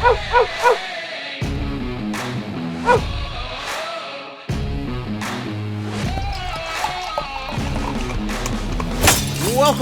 Welcome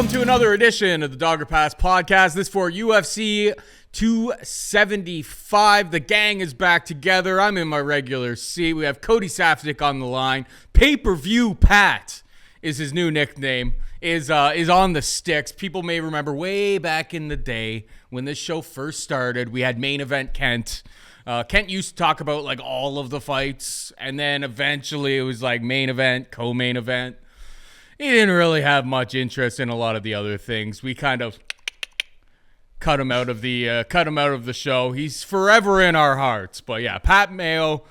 to another edition of the Dogger Pass podcast. This for UFC 275. The gang is back together. I'm in my regular seat. We have Cody Saftic on the line. Pay-per-view Pat is his new nickname. Is on the sticks. People may remember way back in the day when this show first started, we had Main Event Kent. Kent used to talk about like all of the fights, and then eventually it was like main event, co-main event. He didn't really have much interest in a lot of the other things. We kind of cut him out of the show. He's forever in our hearts. But yeah, Pat Mayo,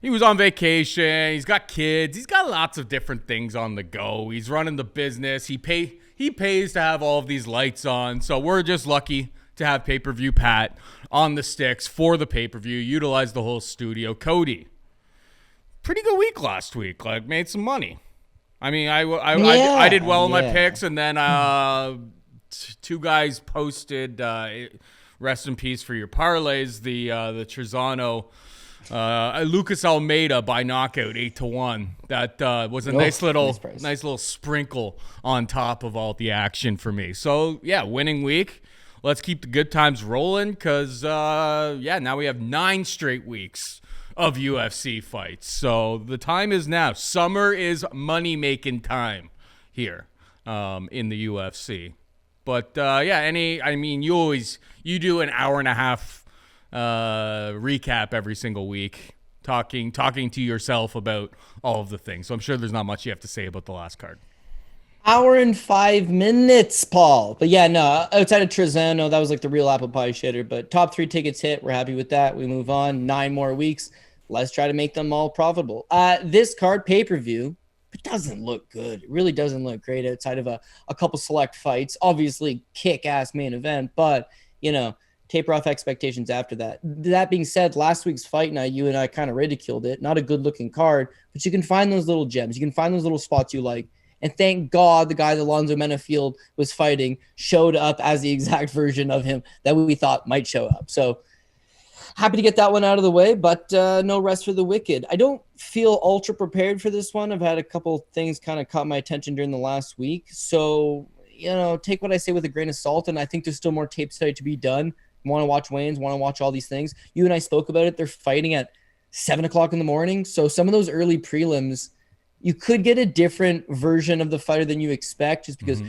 he was on vacation. He's got kids. He's got lots of different things on the go. He's running the business. He pays to have all of these lights on. So we're just lucky to have pay-per-view Pat on the sticks for the pay-per-view. Utilize the whole studio. Cody, pretty good week last week. Like, made some money. I mean, I did well in my picks, and then two guys posted, rest in peace for your parlays, the Trezano, Lucas Almeida by knockout 8-1. That was a nice little sprinkle on top of all the action for me. So yeah, winning week. Let's keep the good times rolling, because now we have 9 straight weeks of UFC fights. So the time is now. Summer is money-making time here in the UFC. But you do an hour and a half recap every single week, talking to yourself about all of the things. So I'm sure there's not much you have to say about the last card. Hour and 5 minutes, Paul. But yeah, no, outside of Trezano, that was like the real apple pie shitter. But top 3 tickets hit. We're happy with that. We move on. 9 more weeks. Let's try to make them all profitable. This card, pay-per-view, it doesn't look good. It really doesn't look great outside of a couple select fights. Obviously, kick-ass main event, but, taper off expectations after that. That being said, last week's fight night, you and I kind of ridiculed it. Not a good-looking card, but you can find those little gems. You can find those little spots you like. And thank God the guy that Alonzo Menafield was fighting showed up as the exact version of him that we thought might show up. So happy to get that one out of the way, but no rest for the wicked. I don't feel ultra prepared for this one. I've had a couple things kind of caught my attention during the last week. So, take what I say with a grain of salt, and I think there's still more tape study to be done. Want to watch Wayne's, want to watch all these things. You and I spoke about it. They're fighting at 7 o'clock in the morning. So some of those early prelims, you could get a different version of the fighter than you expect, just because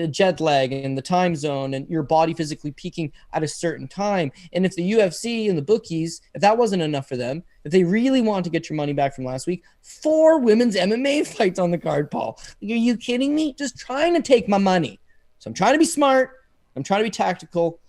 jet lag and the time zone and your body physically peaking at a certain time. And if the UFC and the bookies, if that wasn't enough for them, if they really want to get your money back from last week, 4 women's MMA fights on the card, Paul. Are you kidding me? Just trying to take my money. So I'm trying to be smart. I'm trying to be tactical.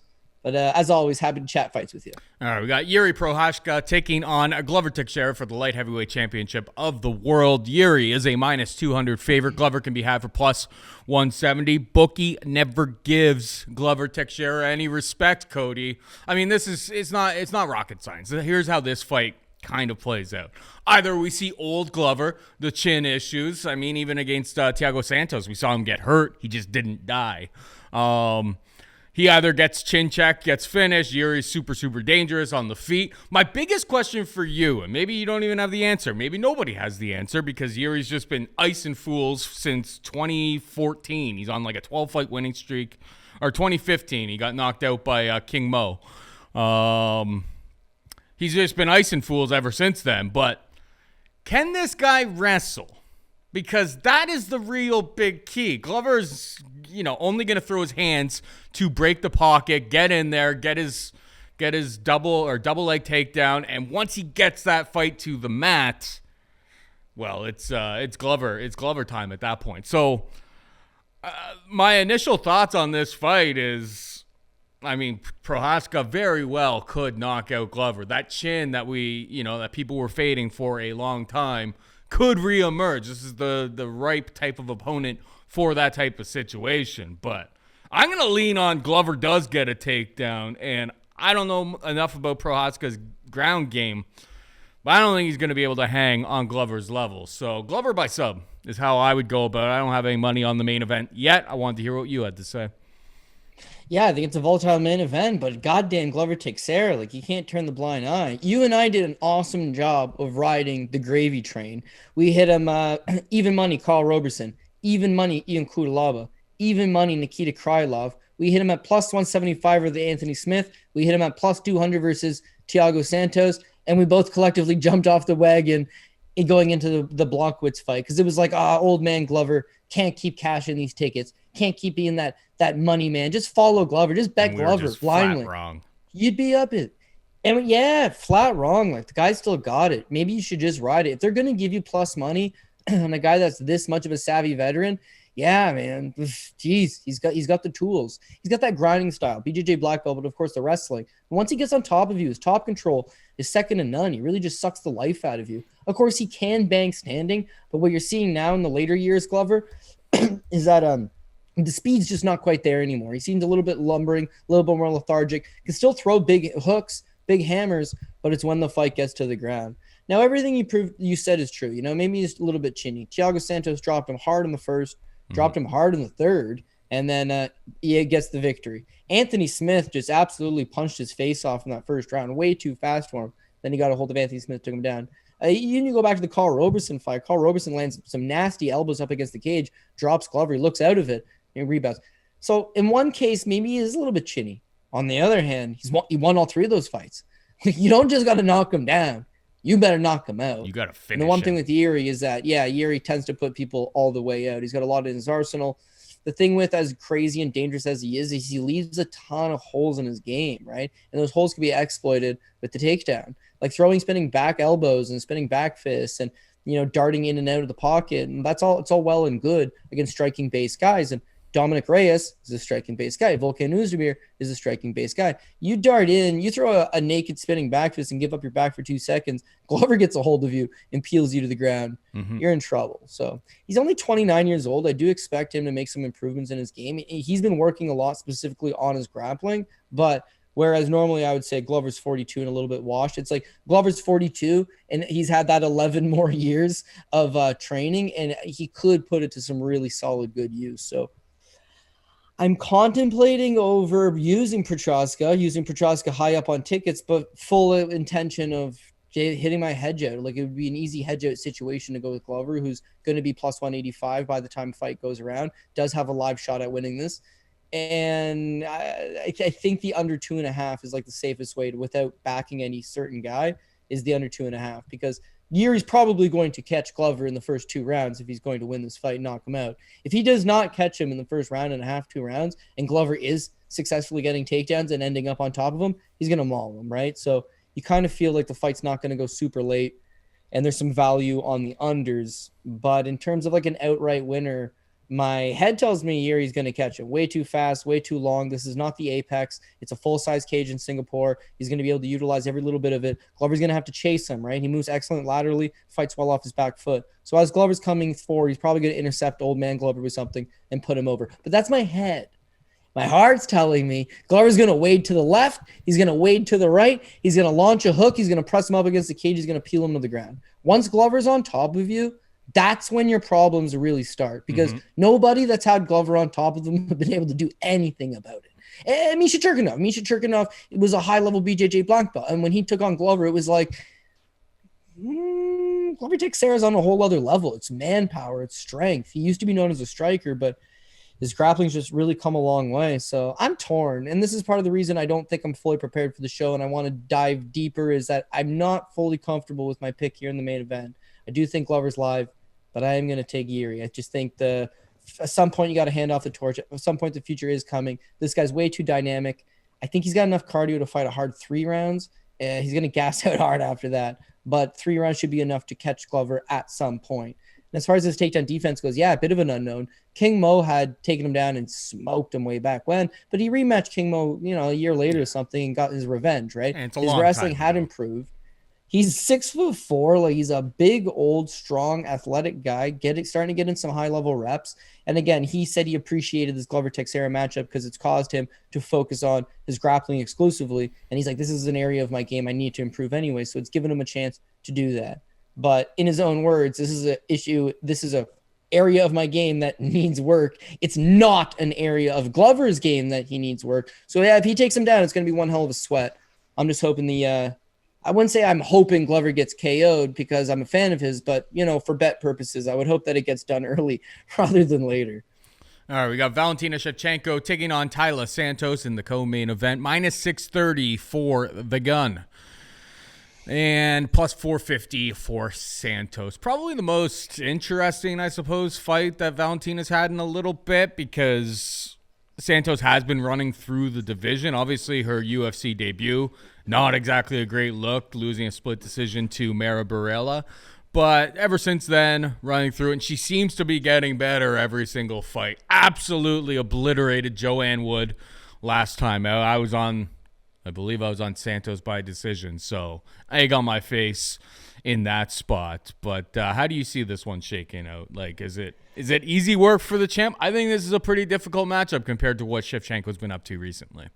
But as always, happy to chat fights with you. All right, we got Jiri Prochazka taking on Glover Teixeira for the light heavyweight championship of the world. Jiri is a -200 favorite. Glover can be had for +170. Bookie never gives Glover Teixeira any respect, Cody. I mean, it's not rocket science. Here's how this fight kind of plays out. Either we see old Glover, the chin issues. I mean, even against Thiago Santos, we saw him get hurt. He just didn't die. He either gets chin checked, gets finished. Yuri's super, super dangerous on the feet. My biggest question for you, and maybe you don't even have the answer. Maybe nobody has the answer, because Yuri's just been icing fools since 2014. He's on like a 12-fight winning streak. Or 2015, he got knocked out by King Mo. He's just been icing fools ever since then. But can this guy wrestle? Because that is the real big key. Glover's, only going to throw his hands to break the pocket, get in there, get his double leg takedown, and once he gets that fight to the mat, well, it's Glover time at that point. So my initial thoughts on this fight is, Prochazka very well could knock out Glover. That chin that that people were fading for a long time could reemerge. This is the ripe type of opponent for that type of situation. But I'm going to lean on Glover does get a takedown, and I don't know enough about Prochazka's ground game, but I don't think he's going to be able to hang on Glover's level. So Glover by sub is how I would go about it. I don't have any money on the main event yet. I wanted to hear what you had to say. Yeah, I think it's a volatile main event, but goddamn Glover Teixeira, like you can't turn the blind eye. You and I did an awesome job of riding the gravy train. We hit him even money Carl Roberson, even money Ian Culibao, even money Nikita Krylov. We hit him at plus 175 with Anthony Smith. We hit him at plus 200 versus Thiago Santos, and we both collectively jumped off the wagon going into the Blockwitz fight because it was like, old man Glover can't keep cashing these tickets, can't keep being that money man. Just follow Glover, just bet And Glover just blindly. flat wrong. You'd be up it. And yeah, flat wrong. Like the guy still got it. Maybe you should just ride it. If they're gonna give you plus money on a guy that's this much of a savvy veteran, yeah, man. Jeez, he's got the tools. He's got that grinding style, BJJ black belt, but of course the wrestling. But once he gets on top of you, his top control is second to none. He really just sucks the life out of you. Of course, he can bang standing, but what you're seeing now in the later years, Glover, is that the speed's just not quite there anymore. He seems a little bit lumbering, a little bit more lethargic. Can still throw big hooks, big hammers, but it's when the fight gets to the ground. Now, everything you said is true. Maybe he's a little bit chinny. Thiago Santos dropped him hard in the first, dropped him hard in the third, and then he gets the victory. Anthony Smith just absolutely punched his face off in that first round, way too fast for him. Then he got a hold of Anthony Smith, took him down. You go back to the Carl Roberson fight. Carl Roberson lands some nasty elbows up against the cage, drops Glover, he looks out of it, and rebounds. So in one case, maybe he is a little bit chinny. On the other hand, he won all three of those fights. You don't just got to knock him down. You better knock him out. You got to finish. And the one thing with Jiri is that, Jiri tends to put people all the way out. He's got a lot in his arsenal. The thing with as crazy and dangerous as he is he leaves a ton of holes in his game, right? And those holes can be exploited with the takedown, like throwing spinning back elbows and spinning back fists and, darting in and out of the pocket. And it's all well and good against striking base guys. And Dominic Reyes is a striking base guy. Volkan Oezdemir is a striking base guy. You dart in, you throw a naked spinning back fist and give up your back for 2 seconds. Glover gets a hold of you and peels you to the ground. You're in trouble. So he's only 29 years old. I do expect him to make some improvements in his game. He's been working a lot specifically on his grappling, but whereas normally I would say Glover's 42 and a little bit washed, it's like Glover's 42 and he's had that 11 more years of training, and he could put it to some really solid good use. So I'm contemplating over using Prochazka high up on tickets, but full intention of hitting my hedge out. Like it would be an easy hedge out situation to go with Glover, who's going to be plus 185 by the time fight goes around, does have a live shot at winning this. And I think the under 2.5 is like the safest way to, without backing any certain guy, is the under 2.5, because Yuri's probably going to catch Glover in the first 2 rounds if he's going to win this fight and knock him out. If he does not catch him in the first round and a half, 2 rounds, and Glover is successfully getting takedowns and ending up on top of him, he's going to maul him, right? So you kind of feel like the fight's not going to go super late, and there's some value on the unders. But in terms of like an outright winner, my head tells me Yuri's going to catch him way too fast, way too long. This is not the Apex. It's a full-size cage in Singapore. He's going to be able to utilize every little bit of it. Glover's going to have to chase him, right? He moves excellent laterally, fights well off his back foot. So as Glover's coming forward, he's probably going to intercept old man Glover with something and put him over. But that's my head. My heart's telling me Glover's going to wade to the left. He's going to wade to the right. He's going to launch a hook. He's going to press him up against the cage. He's going to peel him to the ground. Once Glover's on top of you, that's when your problems really start, because nobody that's had Glover on top of them have been able to do anything about it. And Misha Turkinov, it was a high-level BJJ black belt. And when he took on Glover, it was like, Glover Teixeira's on a whole other level. It's manpower, it's strength. He used to be known as a striker, but his grappling's just really come a long way. So I'm torn. And this is part of the reason I don't think I'm fully prepared for the show and I want to dive deeper, is that I'm not fully comfortable with my pick here in the main event. I do think Glover's live, but I am going to take Jiri. I just think at some point you got to hand off the torch. At some point the future is coming. This guy's way too dynamic. I think he's got enough cardio to fight a hard 3 rounds. He's going to gas out hard after that, but 3 rounds should be enough to catch Glover at some point. And as far as his takedown defense goes, a bit of an unknown. King Mo had taken him down and smoked him way back when, but he rematched King Mo, a year later or something, and got his revenge, right? And his wrestling had improved. He's 6'4", like he's a big, old, strong, athletic guy, starting to get in some high-level reps. And again, he said he appreciated this Glover Teixeira matchup because it's caused him to focus on his grappling exclusively. And he's like, this is an area of my game I need to improve anyway. So it's given him a chance to do that. But in his own words, this is an issue. This is a area of my game that needs work. It's not an area of Glover's game that he needs work. So yeah, if he takes him down, it's going to be one hell of a sweat. I'm just hoping I wouldn't say I'm hoping Glover gets KO'd because I'm a fan of his, but for bet purposes, I would hope that it gets done early rather than later. All right, we got Valentina Shevchenko taking on Taila Santos in the co-main event. Minus 630 for the gun. And plus 450 for Santos. Probably the most interesting, I suppose, fight that Valentina's had in a little bit because Santos has been running through the division. Obviously, her UFC debut, not exactly a great look, losing a split decision to Mara Barella. But ever since then, running through it, and she seems to be getting better every single fight. Absolutely obliterated Joanne Wood last time. I believe I was on Santos by decision, so egg on my face in that spot. But how do you see this one shaking out? Like, is it easy work for the champ? I think this is a pretty difficult matchup compared to what Shevchenko's been up to recently.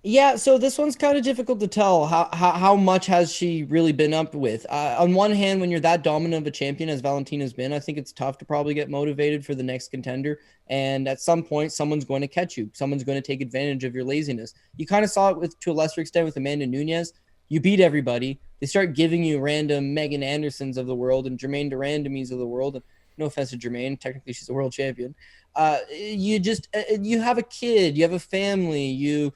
Yeah, so this one's kind of difficult to tell. How much has she really been up with? On one hand, when you're that dominant of a champion as Valentina's been, I think it's tough to probably get motivated for the next contender. And at some point, someone's going to catch you. Someone's going to take advantage of your laziness. You kind of saw it to a lesser extent with Amanda Nunes. You beat everybody. They start giving you random Megan Andersons of the world and Jermaine Durandamies of the world. And no offense to Jermaine, technically she's a world champion. You have a kid, you have a family, you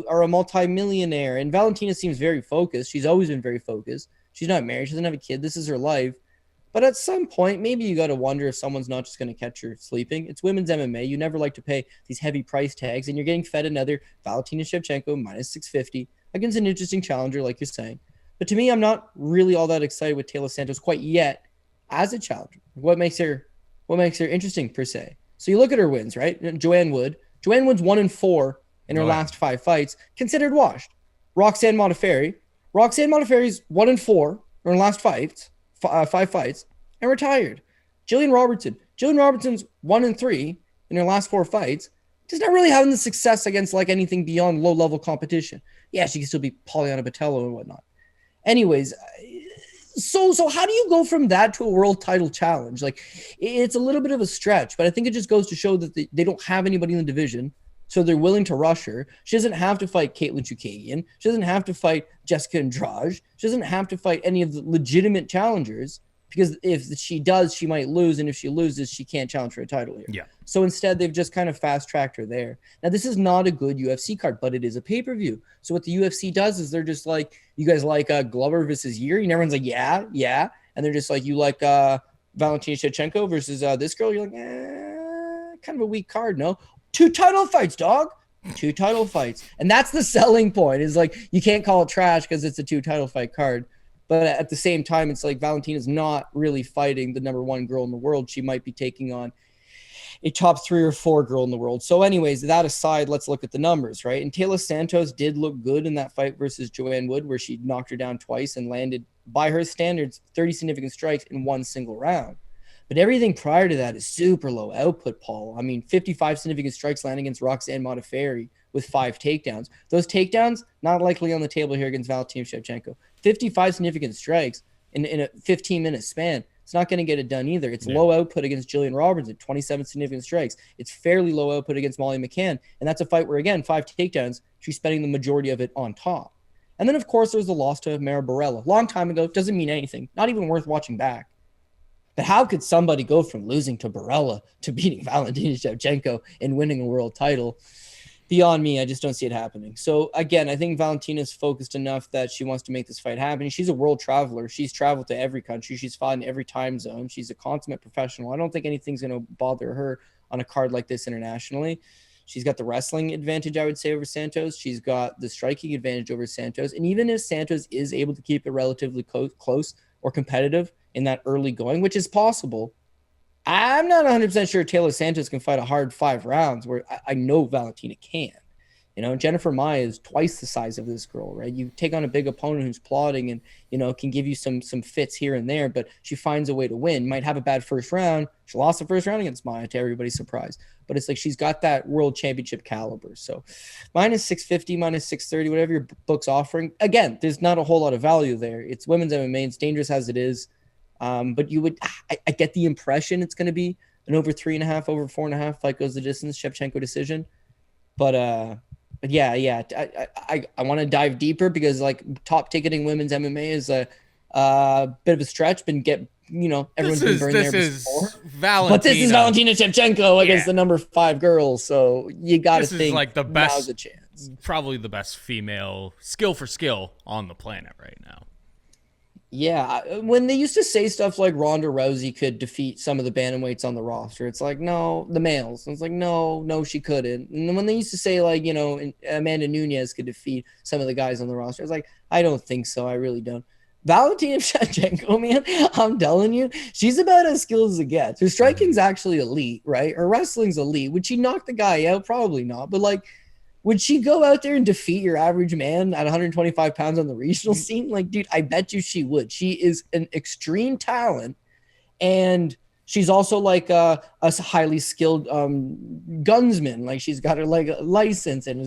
are a multimillionaire, and Valentina seems very focused. She's always been very focused. She's not married, she doesn't have a kid. This is her life. But at some point, maybe you got to wonder if someone's not just going to catch her sleeping. It's women's MMA. You never like to pay these heavy price tags, and you're getting fed another Valentina Shevchenko minus 650 against an interesting challenger, like you're saying. But to me, I'm not really all that excited with Taila Santos quite yet as a challenger. What makes her interesting per se? So you look at her wins, right? Joanne Wood's 1-4 in her last 5 fights, considered washed. Roxanne Modafferi. Roxanne Modafferi's 1-4 in her last 5 fights and retired. Jillian Robertson's 1-3 in her last 4 fights. Just not really having the success against like anything beyond low-level competition. Yeah, she can still be Polyana Botello and whatnot. Anyways, so how do you go from that to a world title challenge? Like, it's a little bit of a stretch, but I think it just goes to show that they don't have anybody in the division, so they're willing to rush her. She doesn't have to fight Caitlin Chookagian. She doesn't have to fight Jessica Andrade. She doesn't have to fight any of the legitimate challengers, because if she does, she might lose, and if she loses, she can't challenge for a title here. Yeah. So instead, they've just kind of fast-tracked her there. Now, this is not a good UFC card, but it is a pay-per-view. So what the UFC does is they're just like, you guys like Glover versus Jiri? And everyone's like, yeah. And they're just like, you like Valentina Shevchenko versus this girl? You're like, kind of a weak card, no? 2 title fights, dog. 2 title fights. And that's the selling point, is like, you can't call it trash because it's a 2 title fight card. But at the same time, it's like Valentina's not really fighting the number 1 girl in the world. She might be taking on a top 3 or 4 girl in the world. So anyways, that aside, let's look at the numbers, right? And Taila Santos did look good in that fight versus Joanne Wood, where she knocked her down twice and landed, by her standards, 30 significant strikes in 1 single round. But everything prior to that is super low output, Paul. I mean, 55 significant strikes landing against Roxanne Modafferi with 5 takedowns. Those takedowns, not likely on the table here against Valentina Shevchenko. 55 significant strikes in a 15-minute span. It's not going to get it done either. It's low output against Jillian Robertson, 27 significant strikes. It's fairly low output against Molly McCann. And that's a fight where, again, 5 takedowns, she's spending the majority of it on top. And then, of course, there's the loss to Mara Barella. Long time ago, doesn't mean anything. Not even worth watching back. But how could somebody go from losing to Barella to beating Valentina Shevchenko and winning a world title? Beyond me, I just don't see it happening. So again, I think Valentina's focused enough that she wants to make this fight happen. She's a world traveler. She's traveled to every country. She's fought in every time zone. She's a consummate professional. I don't think anything's going to bother her on a card like this internationally. She's got the wrestling advantage, I would say, over Santos. She's got the striking advantage over Santos. And even if Santos is able to keep it relatively close or competitive in that early going, which is possible, I'm not 100% sure Taila Santos can fight a hard 5 rounds, where I know Valentina can. You know, Jennifer Maia is twice the size of this girl, right? You take on a big opponent who's plodding and, you know, can give you some fits here and there, but she finds a way to win. Might have a bad first round. She lost the first round against Maia, to everybody's surprise. But it's like she's got that world championship caliber. So minus 650, minus 630, whatever your book's offering. Again, there's not a whole lot of value there. It's women's MMA. It's dangerous as it is. But I get the impression it's going to be an over 3.5, over 4.5 fight goes the distance Shevchenko decision. But yeah, I want to dive deeper because like top ticketing women's MMA is a bit of a stretch. Everyone's been burned there before. Valentina. But this is Valentina Shevchenko against the number 5 girl. So you got to think this is like the best, now's a chance. Probably the best female skill for skill on the planet right now. Yeah, when they used to say stuff like Ronda Rousey could defeat some of the bantamweights on the roster, it's like, no, the males. It's like, no, she couldn't. And then when they used to say like, Amanda Nunes could defeat some of the guys on the roster, it's like, I don't think so. I really don't. Valentina Shevchenko, man, I'm telling you, she's about as skilled as it gets. Her striking's actually elite, right? Her wrestling's elite. Would she knock the guy out? Probably not. But like, would she go out there and defeat your average man at 125 pounds on the regional scene? Like, dude, I bet you she would. She is an extreme talent, and she's also like a highly skilled gunsman. Like, she's got her like a license, and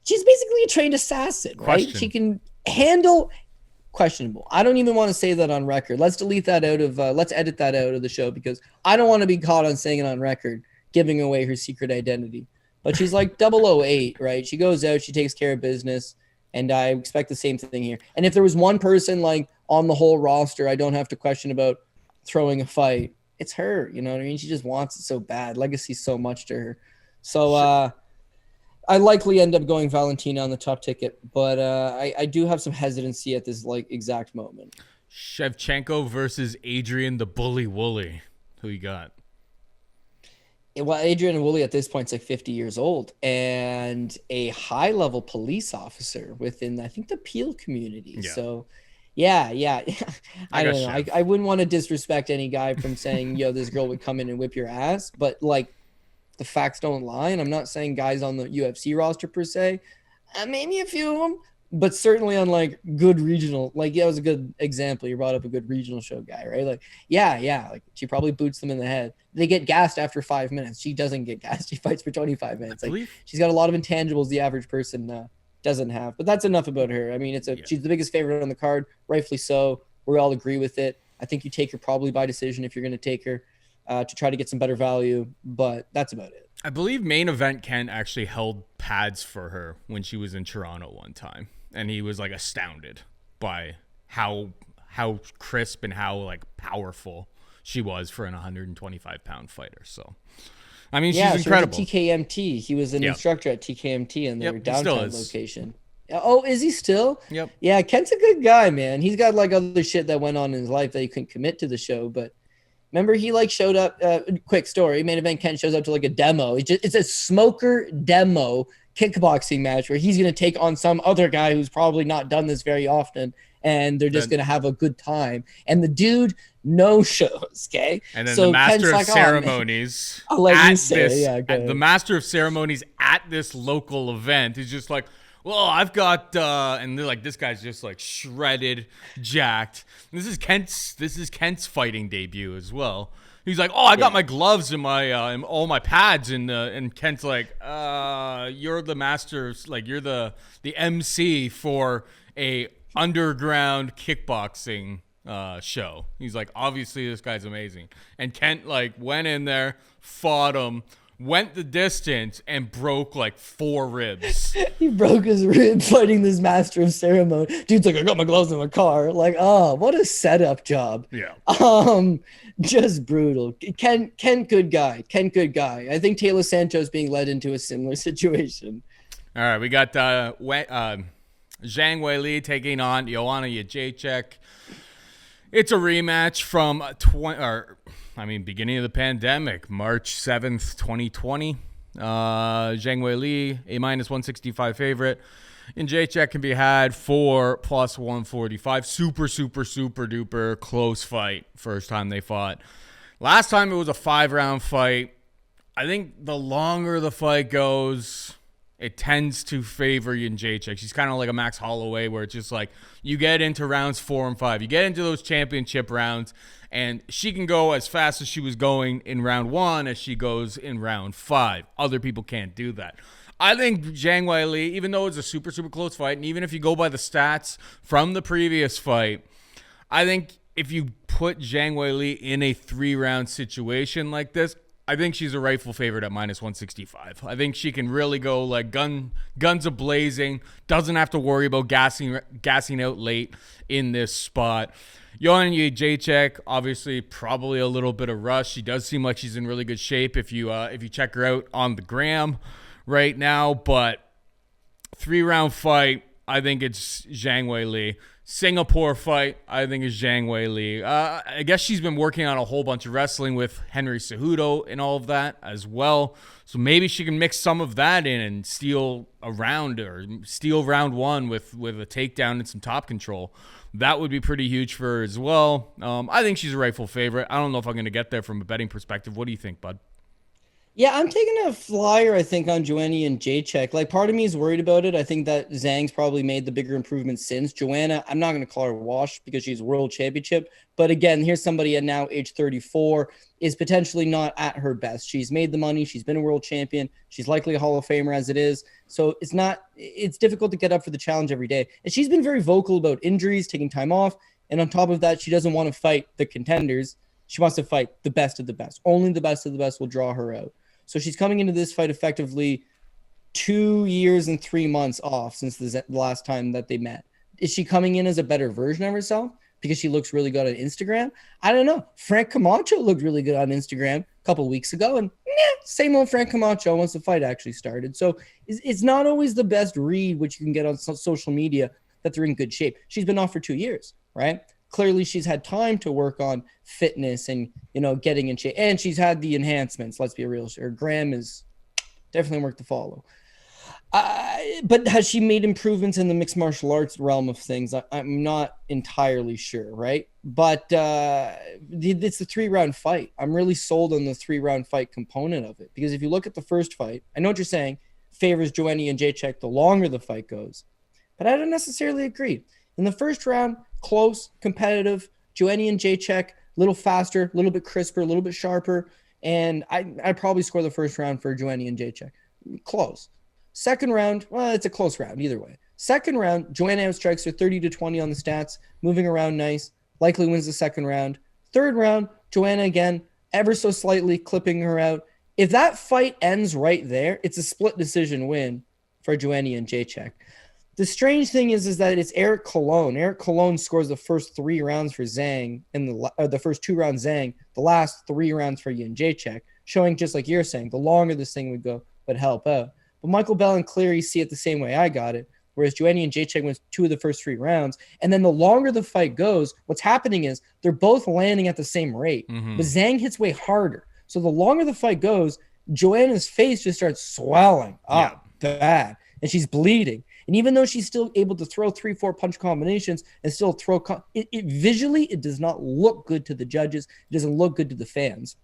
she's basically a trained assassin, right? She can handle questionable. I don't even want to say that on record. Let's delete that out of. Let's edit that out of the show because I don't want to be caught on saying it on record, giving away her secret identity. But she's like 008, right? She goes out, she takes care of business, and I expect the same thing here. And if there was one person like on the whole roster I don't have to question about throwing a fight, it's her. You know what I mean? She just wants it so bad. Legacy's so much to her. So I likely end up going Valentina on the top ticket, but I do have some hesitancy at this like exact moment. Shevchenko versus Adrian the Bully Wooly. Who you got? Well, Adrian Woolley at this point is like 50 years old and a high-level police officer within, I think, the Peel community. Yeah. So, yeah. I don't know. I wouldn't want to disrespect any guy from saying, this girl would come in and whip your ass. But, like, the facts don't lie. And I'm not saying guys on the UFC roster per se. Maybe a few of them. But certainly on, like, good regional. Like, that was a good example. You brought up a good regional show guy, right? Like, yeah. Like, she probably boots them in the head. They get gassed after 5 minutes. She doesn't get gassed. She fights for 25 minutes. Like, she's got a lot of intangibles the average person doesn't have. But that's enough about her. I mean, she's the biggest favorite on the card, rightfully so. We all agree with it. I think you take her probably by decision if you're going to take her to try to get some better value. But that's about it. I believe Main Event Ken actually held pads for her when she was in Toronto one time. And he was like astounded by how crisp and how like powerful she was for an 125-pound fighter. So, I mean, she's incredible. She was at TKMT. He was an instructor at TKMT in their downtown location. Oh, is he still? Yep. Yeah, Kent's a good guy, man. He's got like other shit that went on in his life that he couldn't commit to the show. But remember, he like showed up. Quick story: Main Event Kent shows up to like a demo. It's a smoker demo kickboxing match where he's going to take on some other guy who's probably not done this very often, and they're just going to have a good time. And the dude no shows, okay? And then so the master of ceremonies I'll let you say it. The master of ceremonies at this local event is just like, well, I've got and they're like, this guy's just like shredded, jacked. This is Kent's fighting debut as well. He's like, I got my gloves and my and all my pads, and Kent's like, you're the master, like you're the MC for a underground kickboxing show. He's like, obviously this guy's amazing, and Kent like went in there, fought him, went the distance, and broke like 4 ribs. He broke his rib fighting this master of ceremony. Dude's like, I got my gloves in my car. Like, what a setup job. Yeah. Just brutal. Ken, good guy. I think Taylor Santos being led into a similar situation. All right, we got Zhang Weili taking on Joanna Jedrzejczyk. It's a rematch from beginning of the pandemic, March 7th, 2020. Zhang Weili, a -165 favorite. And Jedrzejczyk can be had for +145. Super, super, super duper close fight. First time they fought. Last time it was a 5-round fight. I think the longer the fight goes, it tends to favor Jedrzejczyk. She's kind of like a Max Holloway where it's just like you get into rounds 4 and 5. You get into those championship rounds, and she can go as fast as she was going in round 1 as she goes in round 5. Other people can't do that. I think Zhang Weili, even though it's a super, super close fight, and even if you go by the stats from the previous fight, I think if you put Zhang Weili in a 3-round situation like this, I think she's a rightful favorite at -165. I think she can really go like guns a-blazing, doesn't have to worry about gassing out late in this spot. Joanna Jedrzejczyk, obviously probably a little bit of rush. She does seem like she's in really good shape if you check her out on the gram right now, but 3-round fight, I think it's Zhang Weili. Singapore fight, I think, is Zhang Weili. I guess she's been working on a whole bunch of wrestling with Henry Cejudo and all of that as well. So maybe she can mix some of that in and steal a round or steal round one with a takedown and some top control. That would be pretty huge for her as well. I think she's a rightful favorite. I don't know if I'm going to get there from a betting perspective. What do you think, bud? Yeah, I'm taking a flyer, I think, on Joanna and Jedrzejczyk. Like, part of me is worried about it. I think that Zhang's probably made the bigger improvement since. Joanna, I'm not going to call her wash because she's world championship. But again, here's somebody at now age 34 is potentially not at her best. She's made the money. She's been a world champion. She's likely a Hall of Famer as it is. So it's difficult to get up for the challenge every day. And she's been very vocal about injuries, taking time off. And on top of that, she doesn't want to fight the contenders. She wants to fight the best of the best. Only the best of the best will draw her out. So she's coming into this fight effectively 2 years and 3 months off since the last time that they met. Is she coming in as a better version of herself because she looks really good on Instagram? I don't know. Frank Camacho looked really good on Instagram a couple weeks ago, and same old Frank Camacho once the fight actually started. So it's not always the best read, which you can get on social media, that they're in good shape. She's been off for 2 years, right? Clearly she's had time to work on fitness and, getting in shape. And she's had the enhancements. Let's be real. Her gram is definitely worth to follow. But has she made improvements in the mixed martial arts realm of things? I'm not entirely sure, right? But it's a 3-round fight. I'm really sold on the 3-round fight component of it. Because if you look at the first fight, I know what you're saying, favors Joanna and Jedrzejczyk the longer the fight goes. But I don't necessarily agree. In the first round, close, competitive, Joanna and Jedrzejczyk, a little faster, a little bit crisper, a little bit sharper. And I'd probably score the first round for Joanna and Jedrzejczyk. Close. Second round, well, it's a close round either way. Second round, Joanna outstrikes her 30-20 on the stats, moving around nice, likely wins the second round. Third round, Joanna again, ever so slightly clipping her out. If that fight ends right there, it's a split decision win for Joanna and Jedrzejczyk. The strange thing is that it's Eric Colon. Eric Colon scores the first 3 rounds for Zhang, and the first 2 rounds Zhang, the last 3 rounds for Jedrzejczyk, showing just like you're saying, the longer this thing would go, would help out. But Michael Bell and Cleary see it the same way I got it, whereas Joanna and Jedrzejczyk wins 2 of the first 3 rounds, and then the longer the fight goes, what's happening is they're both landing at the same rate, but Zhang hits way harder. So the longer the fight goes, Joanna's face just starts swelling up bad, and she's bleeding. And even though she's still able to throw 3-4 punch combinations and still throw, visually, it does not look good to the judges. It doesn't look good to the fans.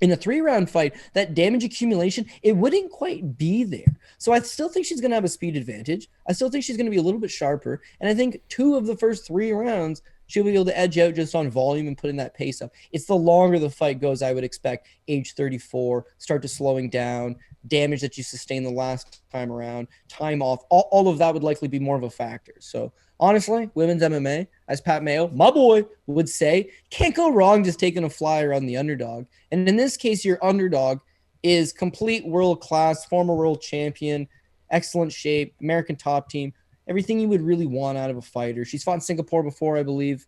In a 3-round fight, that damage accumulation, it wouldn't quite be there. So I still think she's going to have a speed advantage. I still think she's going to be a little bit sharper. And I think 2 of the first 3 rounds, she'll be able to edge out just on volume and putting that pace up. It's the longer the fight goes, I would expect age 34, start to slowing down, damage that you sustained the last time around, time off, all of that would likely be more of a factor. So honestly, women's MMA, as Pat Mayo, my boy, would say, can't go wrong just taking a flyer on the underdog. And in this case, your underdog is complete world-class, former world champion, excellent shape, American top team, everything you would really want out of a fighter. She's fought in Singapore before, I believe.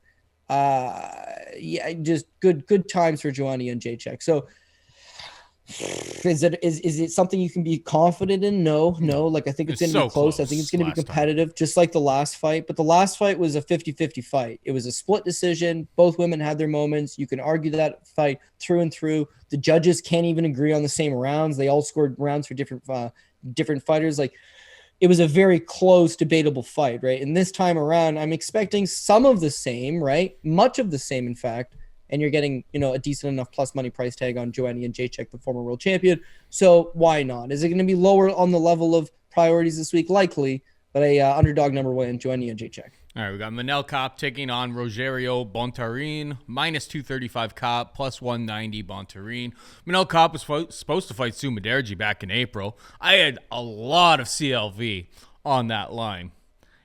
Just good times for Joanna and Jedrzejczyk. So is it something you can be confident in? No. Like, I think it's going to be close. I think it's going to be competitive, just like the last fight. But the last fight was a 50-50 fight. It was a split decision. Both women had their moments. You can argue that fight through and through. The judges can't even agree on the same rounds. They all scored rounds for different fighters. Like, it was a very close, debatable fight, right? And this time around, I'm expecting some of the same, right? Much of the same, in fact. And you're getting, a decent enough plus money price tag on Joanna and Jedrzejczyk, the former world champion. So why not? Is it going to be lower on the level of priorities this week? Likely, but underdog number 1, Joanna and Jedrzejczyk. All right, we got Manel Kape taking on Rogerio Bontorin, -235 Kape, +190 Bontorin. Manel Kape was supposed to fight Sumaderji back in April. I had a lot of CLV on that line.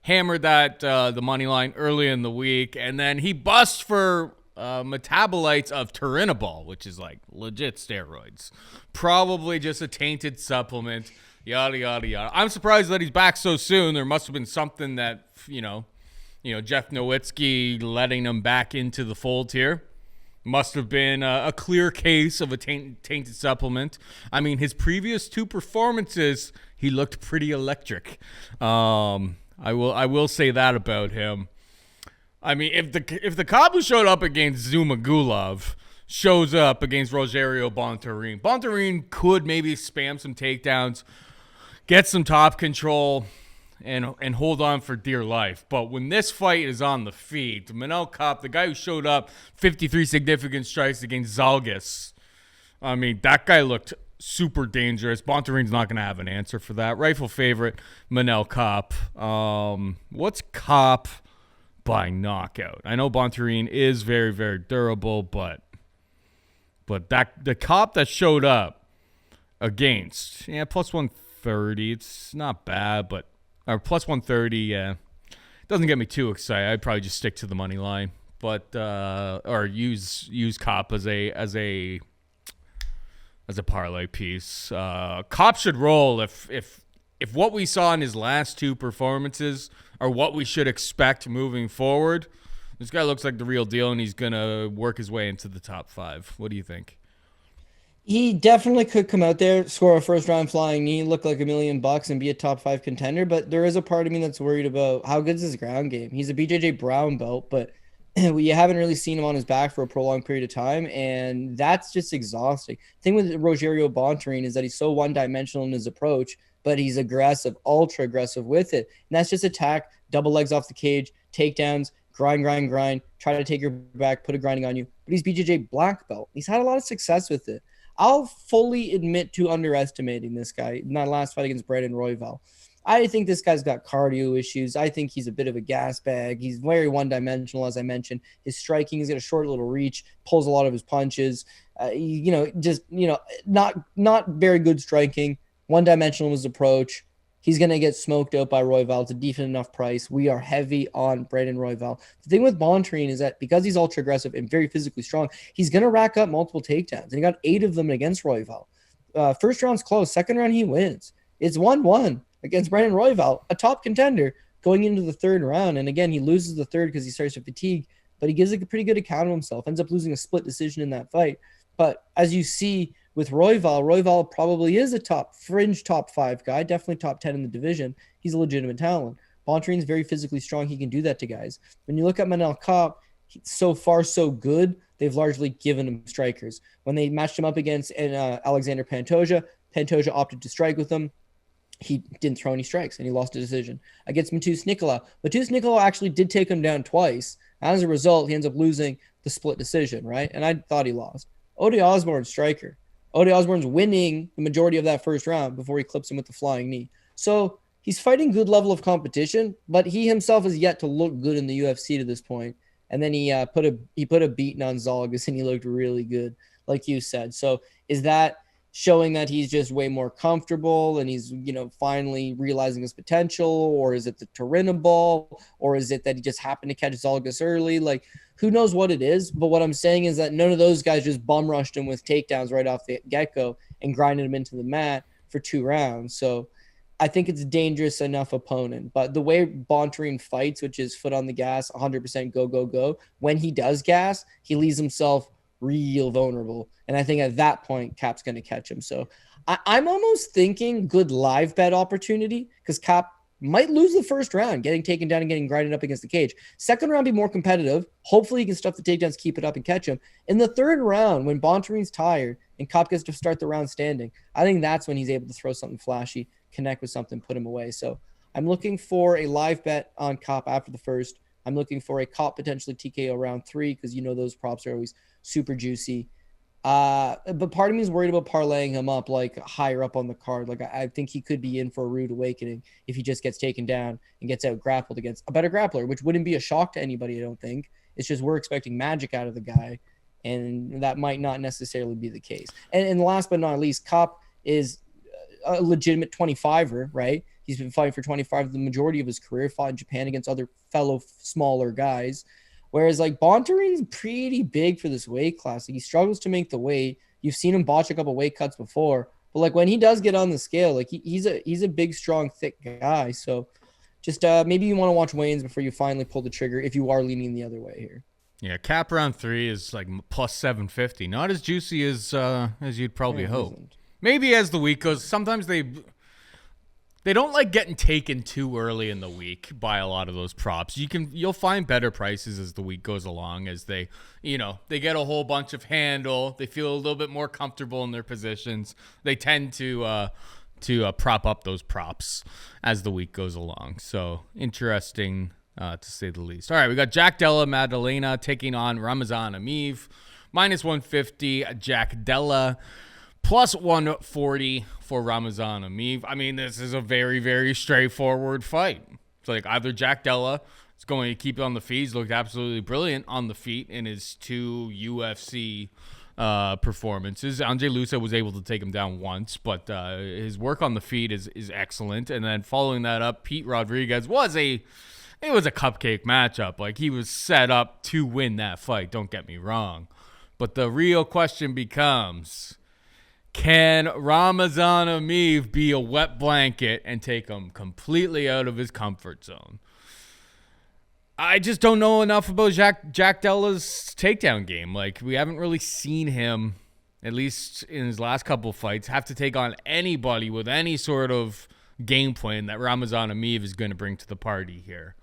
hammered that the money line early in the week, and then he busts for metabolites of turinabol, which is like legit steroids. Probably just a tainted supplement, yada, yada, yada. I'm surprised that he's back so soon. There must have been something that, Jeff Nowitzki letting him back into the fold here. Must have been a clear case of a tainted supplement. I mean, his previous 2 performances, he looked pretty electric. I will say that about him. I mean, if the Kape showed up against Zumagulov, shows up against Rogerio Bontorin, Bontorin could maybe spam some takedowns, get some top control, and hold on for dear life. But when this fight is on the feet, Manel Kape, the guy who showed up 53 significant strikes against Zalgis, I mean, that guy looked super dangerous. Bontorin's not going to have an answer for that. Rightful favorite, Manel Kape. What's Kape by knockout? I know Bontorin is very, very durable, but that the Kape that showed up against, plus 130, it's not bad, but or plus 130, yeah, doesn't get me too excited. I'd probably just stick to the money line, but or use Kape as a parlay piece. Kape should roll if what we saw in his last 2 performances are what we should expect moving forward. This guy looks like the real deal, and he's gonna work his way into the top 5. What do you think? He definitely could come out there, score a first-round flying knee, look like $1 million, and be a top 5 contender. But there is a part of me that's worried about how good is his ground game. He's a BJJ Brown belt, but you haven't really seen him on his back for a prolonged period of time, and that's just exhausting. The thing with Rogerio Bontorin is that he's so one-dimensional in his approach, but he's aggressive, ultra-aggressive with it. And that's just attack, double legs off the cage, takedowns, grind, try to take your back, put a grinding on you. But he's BJJ black belt. He's had a lot of success with it. I'll fully admit to underestimating this guy in that last fight against Brandon Royval. I think this guy's got cardio issues. I think he's a bit of a gas bag. He's very one-dimensional, as I mentioned. His striking, he's got a short little reach, pulls a lot of his punches. Not very good striking. One-dimensional in his approach. He's going to get smoked out by Royval. It's a decent enough price. We are heavy on Brandon Royval. The thing with Bontorin is that because he's ultra aggressive and very physically strong, he's going to rack up multiple takedowns. And he got 8 of them against Royval. First round's close. Second round, he wins. It's 1-1 against Brandon Royval, a top contender, going into the 3rd round. And again, he loses the 3rd because he starts to fatigue, but he gives a pretty good account of himself, ends up losing a split decision in that fight. But as you see with Royval probably is a fringe top 5 guy, definitely top 10 in the division. He's a legitimate talent. Bontorin's very physically strong. He can do that to guys. When you look at Manel Kape, so far so good. They've largely given him strikers. When they matched him up against Alexander Pantoja opted to strike with him. He didn't throw any strikes, and he lost a decision. Against Matus Nicolau actually did take him down twice. As a result, he ends up losing the split decision, right? And I thought he lost. Ode Osborne, striker. Ode Osborne's winning the majority of that first round before he clips him with the flying knee. So he's fighting good level of competition, but he himself has yet to look good in the UFC to this point. And then he put a beating on Zalgis, and he looked really good, like you said. So is that showing that he's just way more comfortable and he's, finally realizing his potential? Or is it the turinabol? Or is it that he just happened to catch Zalgis early? Like, who knows what it is? But what I'm saying is that none of those guys just bum rushed him with takedowns right off the get-go and grinded him into the mat for 2 rounds. So I think it's a dangerous enough opponent. But the way Bontorin fights, which is foot on the gas, 100% go, when he does gas, he leaves himself real vulnerable. And I think at that point, Kape's going to catch him. So I'm almost thinking good live bet opportunity, because Kape might lose the first round, getting taken down and getting grinded up against the cage. Second round, be more competitive. Hopefully he can stuff the takedowns, keep it up, and catch him. In the 3rd round, when Bontorin's tired and Kape gets to start the round standing, I think that's when he's able to throw something flashy, connect with something, put him away. So I'm looking for a live bet on Kape after the first. I'm looking for a Kape potentially TKO round 3, because those props are always super juicy. But part of me is worried about parlaying him up like higher up on the card. Like I think he could be in for a rude awakening if he just gets taken down and gets out grappled against a better grappler, which wouldn't be a shock to anybody, I don't think. It's just we're expecting magic out of the guy, and that might not necessarily be the case. And last but not least, Kape is a legitimate 25er, right? He's been fighting for 25 the majority of his career, fought in Japan against other fellow smaller guys. Whereas like Bontorin's pretty big for this weight class. Like, he struggles to make the weight. You've seen him botch a couple weight cuts before. But like when he does get on the scale, like he's a big, strong, thick guy. So just maybe you want to watch weigh-ins before you finally pull the trigger if you are leaning the other way here. Yeah, cap round 3 is like plus 750. Not as juicy as you'd probably hope. Maybe as the week goes, sometimes they don't like getting taken too early in the week by a lot of those props. You'll find better prices as the week goes along, as they get a whole bunch of handle. They feel a little bit more comfortable in their positions. They tend to prop up those props as the week goes along. So interesting to say the least. All right, we got Jack Della Maddalena taking on Ramazan Emeev. Minus 150, Jack Della. Plus 140 for Ramazan Emeev. I mean, this is a very, very straightforward fight. It's like either Jack Della is going to keep it on the feet. He's looked absolutely brilliant on the feet in his 2 UFC performances. Andre Lusa was able to take him down once, but his work on the feet is excellent. And then following that up, Pete Rodriguez was a cupcake matchup. Like, he was set up to win that fight, don't get me wrong. But the real question becomes, can Ramazan Emeev be a wet blanket and take him completely out of his comfort zone? I just don't know enough about Jack Della's takedown game. Like, we haven't really seen him, at least in his last couple of fights, have to take on anybody with any sort of game plan that Ramazan Emeev is going to bring to the party here.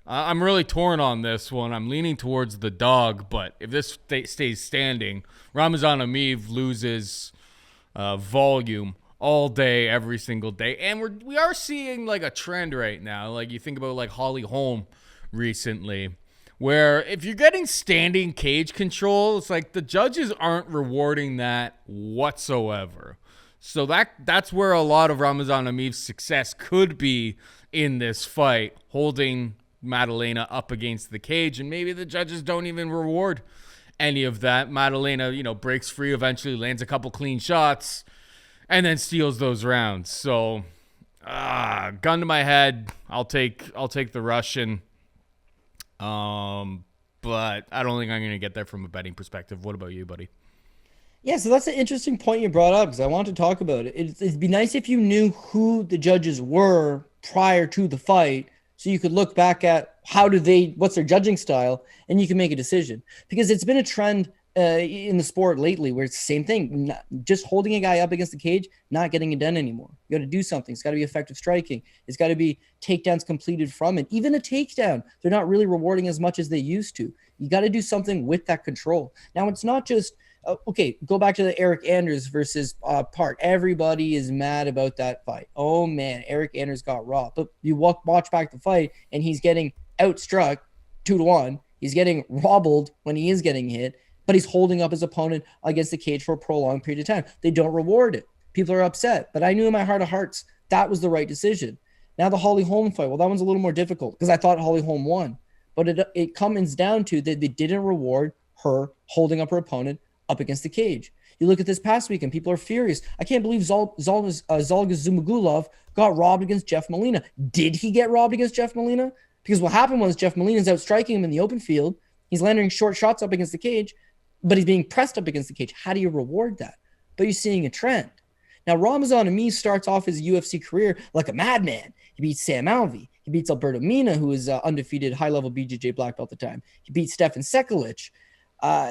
I'm really torn on this one. I'm leaning towards the dog, but if this stays standing, Ramazan Emeev loses volume all day, every single day. And we are seeing like a trend right now. Like, you think about like Holly Holm recently, where if you're getting standing cage control, it's like the judges aren't rewarding that whatsoever. So that's where a lot of Ramazan Emeev's success could be in this fight, holding Maddalena up against the cage, and maybe the judges don't even reward any of that. Maddalena, breaks free eventually, lands a couple clean shots, and then steals those rounds. So, gun to my head, I'll take the Russian. But I don't think I'm going to get there from a betting perspective. What about you, buddy? Yeah, so that's an interesting point you brought up, because I want to talk about it. It'd be nice if you knew who the judges were prior to the fight, so you could look back at what's their judging style, and you can make a decision. Because it's been a trend in the sport lately where it's the same thing. Just holding a guy up against the cage, not getting it done anymore. You got to do something. It's got to be effective striking. It's got to be takedowns completed from it. Even a takedown, they're not really rewarding as much as they used to. You got to do something with that control. Now, it's not just go back to the Eric Anders versus Park. Everybody is mad about that fight. Oh, man, Eric Anders got robbed. But you watch back the fight, and he's getting outstruck 2-1. He's getting robbled when he is getting hit, but he's holding up his opponent against the cage for a prolonged period of time. They don't reward it. People are upset. But I knew in my heart of hearts that was the right decision. Now the Holly Holm fight, well, that one's a little more difficult because I thought Holly Holm won. But it comes down to that they didn't reward her holding up her opponent up against the cage. You look at this past weekend, people are furious. I can't believe Zolga Zumagulov got robbed against Jeff Molina. Did he get robbed against Jeff Molina? Because what happened was Jeff Molina's out striking him in the open field. He's landing short shots up against the cage, but he's being pressed up against the cage. How do you reward that? But you're seeing a trend. Now, Ramazan Emeev starts off his UFC career like a madman. He beats Sam Alvey. He beats Alberto Mina, who is undefeated high-level BJJ black belt at the time. He beats Stefan Sekulic.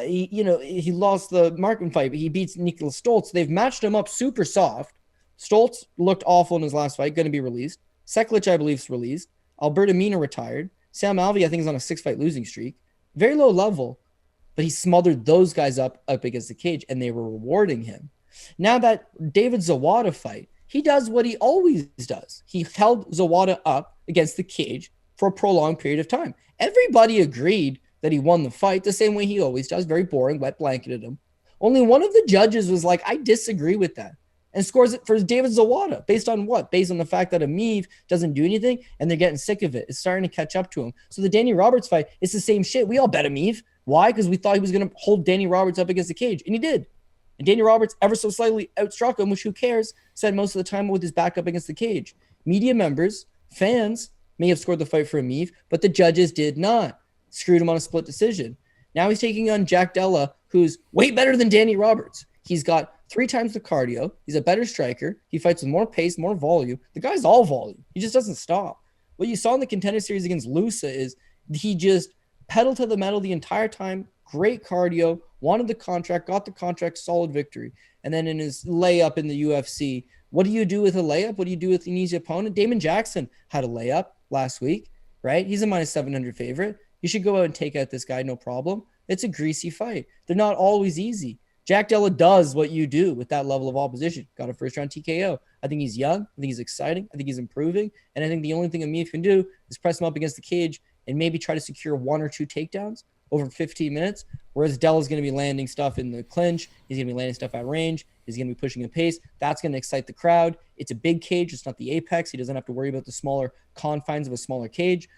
He lost the Markin fight, but he beats Nicholas Stoltz. They've matched him up super soft. Stoltz looked awful in his last fight, going to be released. Sekulic, I believe, is released. Alberto Mina retired. Sam Alvey, I think, is on a 6-fight losing streak. Very low level, but he smothered those guys up against the cage, and they were rewarding him. Now that David Zawada fight, he does what he always does. He held Zawada up against the cage for a prolonged period of time. Everybody agreed that he won the fight the same way he always does. Very boring, wet blanketed him. Only one of the judges was like, I disagree with that, and scores it for David Zawada. Based on what? Based on the fact that Emeev doesn't do anything, and they're getting sick of it. It's starting to catch up to him. So the Danny Roberts fight, it's the same shit. We all bet Emeev. Why? Because we thought he was going to hold Danny Roberts up against the cage, and he did. And Danny Roberts ever so slightly outstruck him, which who cares, said most of the time with his back up against the cage. Media members, fans may have scored the fight for Emeev, but the judges did not. Screwed him on a split decision. Now he's taking on Jack Della, who's way better than Danny Roberts. He's got 3 times the cardio. He's a better striker. He fights with more pace, more volume. The guy's all volume. He just doesn't stop. What you saw in the contender series against Lusa is he just pedaled to the metal the entire time. Great cardio, wanted the contract, got the contract, solid victory. And then in his layup in the UFC, what do you do with a layup? What do you do with an easy opponent? Damon Jackson had a layup last week, right? He's a minus 700 favorite. You should go out and take out this guy, no problem. It's a greasy fight. They're not always easy. Jack Della does what you do with that level of opposition. Got a first-round TKO. I think he's young. I think he's exciting. I think he's improving. And I think the only thing Emeev can do is press him up against the cage and maybe try to secure 1 or 2 takedowns over 15 minutes, whereas Della's going to be landing stuff in the clinch. He's going to be landing stuff at range. He's going to be pushing a pace. That's going to excite the crowd. It's a big cage. It's not the apex. He doesn't have to worry about the smaller confines of a smaller cage.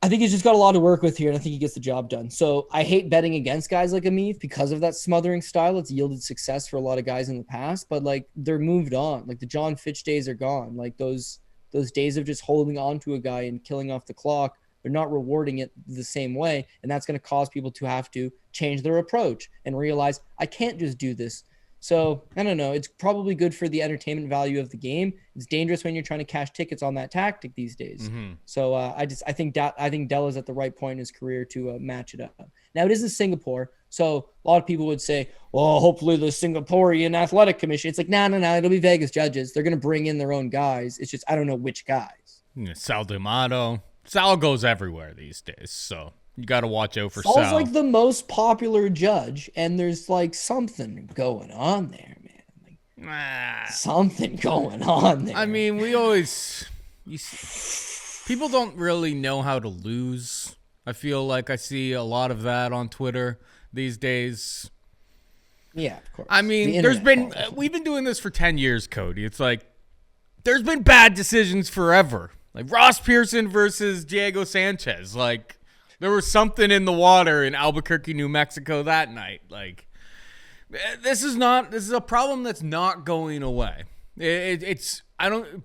I think he's just got a lot to work with here, and I think he gets the job done. So I hate betting against guys like Emeev because of that smothering style. It's yielded success for a lot of guys in the past, but like they're moved on. Like the John Fitch days are gone. Like those days of just holding on to a guy and killing off the clock, they're not rewarding it the same way, and that's going to cause people to have to change their approach and realize I can't just do this. So I don't know. It's probably good for the entertainment value of the game. It's dangerous when you're trying to cash tickets on that tactic these days. Mm-hmm. So I think Della's at the right point in his career to match it up. Now it is in Singapore, so a lot of people would say, "Well, hopefully the Singaporean Athletic Commission." It's like, no. It'll be Vegas judges. They're going to bring in their own guys. It's just I don't know which guys. Sal D'Amato. Sal goes everywhere these days, so you got to watch out for Sal. Sal's like the most popular judge, and there's like something going on there, man. Like, something going on there. I mean, people don't really know how to lose. I feel like I see a lot of that on Twitter these days. Yeah, of course. I mean, we've been doing this for 10 years, Cody. It's like, there's been bad decisions forever. Like Ross Pearson versus Diego Sanchez. Like, there was something in the water in Albuquerque, New Mexico that night. Like, this is a problem that's not going away.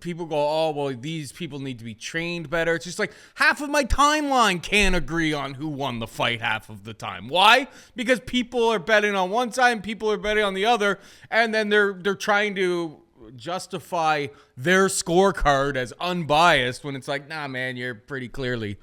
People go, oh, well, these people need to be trained better. It's just like half of my timeline can't agree on who won the fight half of the time. Why? Because people are betting on one side and people are betting on the other. And then they're trying to justify their scorecard as unbiased when it's like, nah, man, you're pretty clearly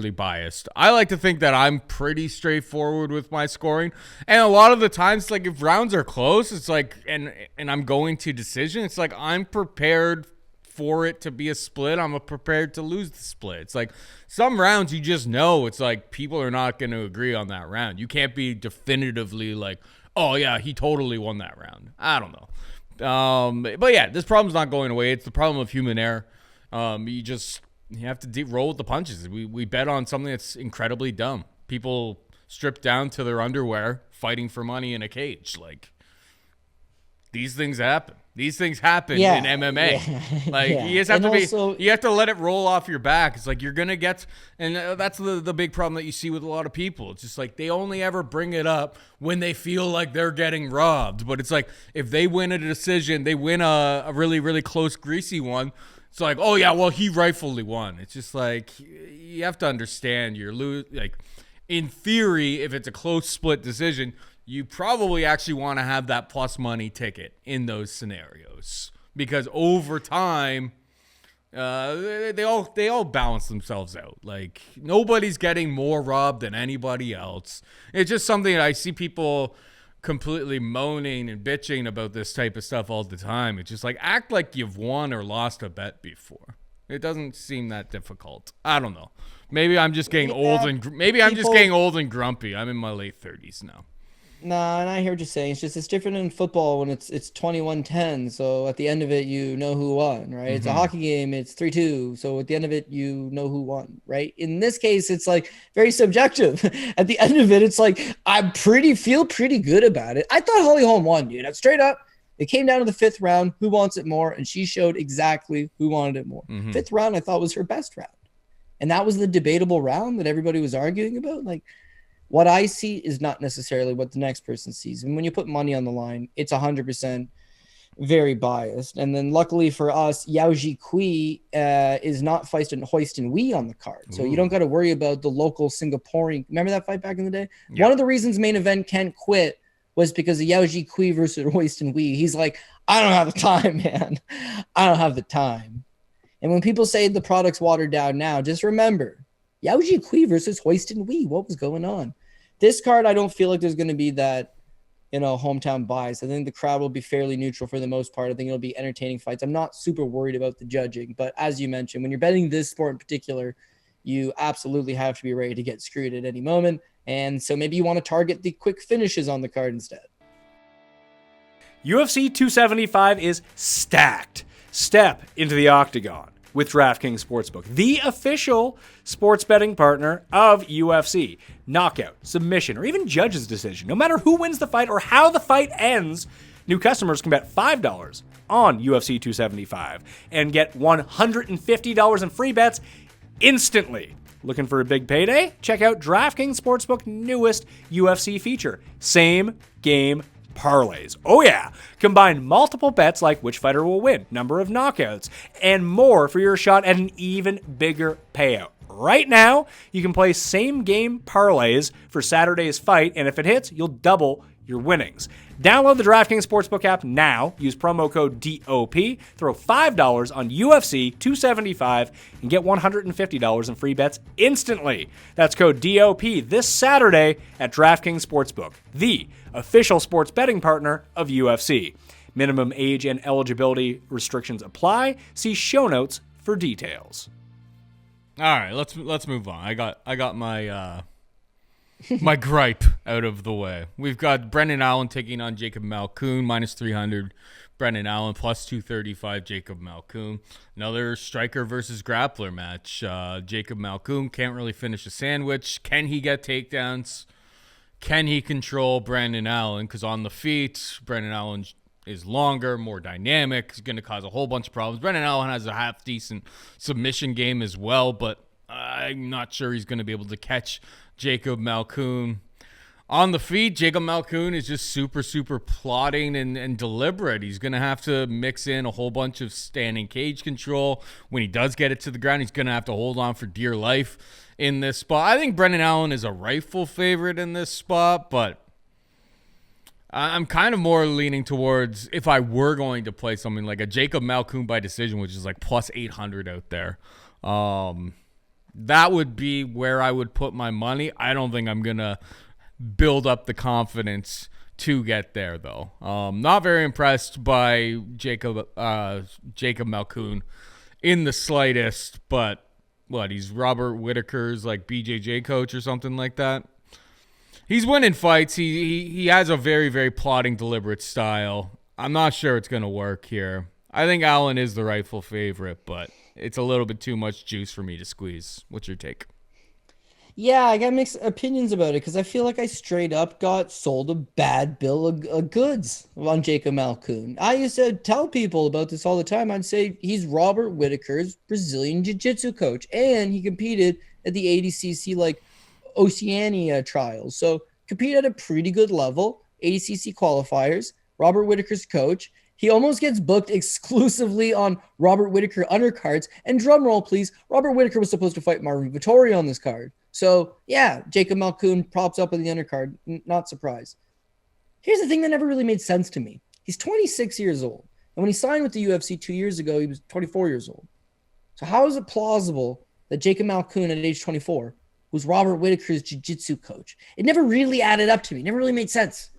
biased. I like to think that I'm pretty straightforward with my scoring, and a lot of the times, like if rounds are close, it's like, and I'm going to decision, it's like I'm prepared for it to be a split. I'm prepared to lose the split. It's like some rounds you just know it's like people are not going to agree on that round. You can't be definitively like, oh yeah, he totally won that round. I don't know. But yeah, this problem's not going away. It's the problem of human error. You have to roll with the punches. We bet on something that's incredibly dumb. People stripped down to their underwear fighting for money in a cage. Like, these things happen. These things happen in MMA. Yeah. Like, you just have you have to let it roll off your back. It's like you're going to get, and that's the big problem that you see with a lot of people. It's just like they only ever bring it up when they feel like they're getting robbed. But it's like if they win a decision, they win a really, really close, greasy one. It's like, oh yeah, well he rightfully won. It's just like you have to understand like in theory, if it's a close split decision, you probably actually want to have that plus money ticket in those scenarios because over time, they all balance themselves out. Like nobody's getting more robbed than anybody else. It's just something that I see people completely moaning and bitching about this type of stuff all the time. It's just like act like you've won or lost a bet before. It doesn't seem that difficult. I don't know. Maybe I'm just getting old and grumpy. I'm in my late 30s now. Nah, and I hear what you're saying. It's different in football when it's 21-10. So at the end of it, you know who won, right? Mm-hmm. It's a hockey game. It's 3-2. So at the end of it, you know who won, right? In this case, it's like very subjective. At the end of it, it's like feel pretty good about it. I thought Holly Holm won, dude. Straight up. It came down to the 5th round. Who wants it more? And she showed exactly who wanted it more. Mm-hmm. 5th round, I thought was her best round, and that was the debatable round that everybody was arguing about. Like, what I see is not necessarily what the next person sees. And when you put money on the line, it's 100% very biased. And then luckily for us, Yaoji Kui is not hoisting Wee on the card. So you don't got to worry about the local Singaporean. Remember that fight back in the day? Yeah. One of the reasons main event can't quit was because of Yaoji Kui versus Hoiston Wee. He's like, I don't have the time, man. I don't have the time. And when people say the product's watered down now, just remember, Yaoji Kui versus Hoiston Wee. What was going on? This card, I don't feel like there's going to be that, hometown bias. I think the crowd will be fairly neutral for the most part. I think it'll be entertaining fights. I'm not super worried about the judging, but as you mentioned, when you're betting this sport in particular, you absolutely have to be ready to get screwed at any moment. And so maybe you want to target the quick finishes on the card instead. UFC 275 is stacked. Step into the octagon with DraftKings Sportsbook, the official sports betting partner of UFC. Knockout, submission, or even judge's decision. No matter who wins the fight or how the fight ends, new customers can bet $5 on UFC 275 and get $150 in free bets instantly. Looking for a big payday? Check out DraftKings Sportsbook's newest UFC feature, Same Game Parlays. Oh yeah! Combine multiple bets like which fighter will win, number of knockouts, and more for your shot at an even bigger payout. Right now, you can play same game parlays for Saturday's fight, and if it hits, you'll double your winnings. Download the DraftKings Sportsbook app now. Use promo code DOP. Throw $5 on UFC 275 and get $150 in free bets instantly. That's code DOP this Saturday at DraftKings Sportsbook, the official sports betting partner of UFC. Minimum age and eligibility restrictions apply. See show notes for details. All right, let's move on. I got my my gripe out of the way. We've got Brendan Allen taking on Jacob Malkoun, minus 300. Brendan Allen plus 235. Jacob Malkoun. Another striker versus grappler match. Jacob Malkoun can't really finish a sandwich. Can he get takedowns? Can he control Brendan Allen? Because on the feet, Brendan Allen is longer, more dynamic. He's going to cause a whole bunch of problems. Brendan Allen has a half-decent submission game as well, but I'm not sure he's going to be able to catch Jacob Malkoun. On the feet, Jacob Malkoun is just super, super plotting and deliberate. He's going to have to mix in a whole bunch of standing cage control. When he does get it to the ground, he's going to have to hold on for dear life in this spot. I think Brendan Allen is a rightful favorite in this spot, but I'm kind of more leaning towards, if I were going to play something like a Jacob Malkoun by decision, which is like plus 800 out there, that would be where I would put my money. I don't think I'm going to build up the confidence to get there, though. Not very impressed by Jacob Malkoun in the slightest, but he's Robert Whittaker's like BJJ coach or something like that. He's winning fights. He has a very, very plotting, deliberate style. I'm not sure it's going to work here. I think Allen is the rightful favorite, but it's a little bit too much juice for me to squeeze. What's your take? Yeah, I got mixed opinions about it because I feel like I straight up got sold a bad bill of goods on Jacob Malkoun. I used to tell people about this all the time. I'd say he's Robert Whittaker's Brazilian Jiu-Jitsu coach, and he competed at the ADCC like Oceania trials. So competed at a pretty good level, ADCC qualifiers, Robert Whittaker's coach. He almost gets booked exclusively on Robert Whittaker undercards. And drum roll, please, Robert Whittaker was supposed to fight Marvin Vettori on this card. So, yeah, Jacob Malkoun props up in the undercard. Not surprised. Here's the thing that never really made sense to me. He's 26 years old. And when he signed with the UFC 2 years ago, he was 24 years old. So how is it plausible that Jacob Malkoun at age 24 was Robert Whittaker's jiu-jitsu coach? It never really added up to me. It never really made sense.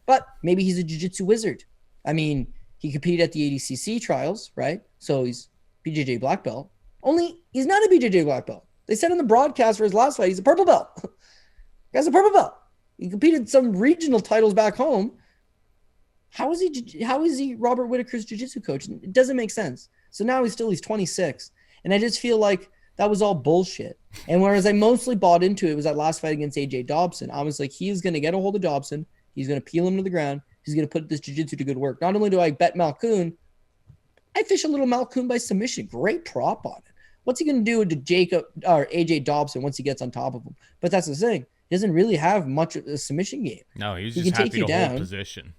But maybe he's a jiu-jitsu wizard. I mean, he competed at the ADCC trials, right? So he's BJJ black belt. Only he's not a BJJ black belt. They said on the broadcast for his last fight, he's a purple belt. Guy's a purple belt. He competed some regional titles back home. How is he Robert Whittaker's jiu-jitsu coach? It doesn't make sense. So now he's 26. And I just feel like that was all bullshit. And whereas I mostly bought into it was that last fight against AJ Dobson. I was like, he's going to get a hold of Dobson. He's going to peel him to the ground. He's going to put this jiu-jitsu to good work. Not only do I bet Malkoun, I fish a little Malkoun by submission. Great prop on it. What's he going to do to Jacob or AJ Dobson once he gets on top of him? But that's the thing. He doesn't really have much of a submission game. No, he's just happy to hold position.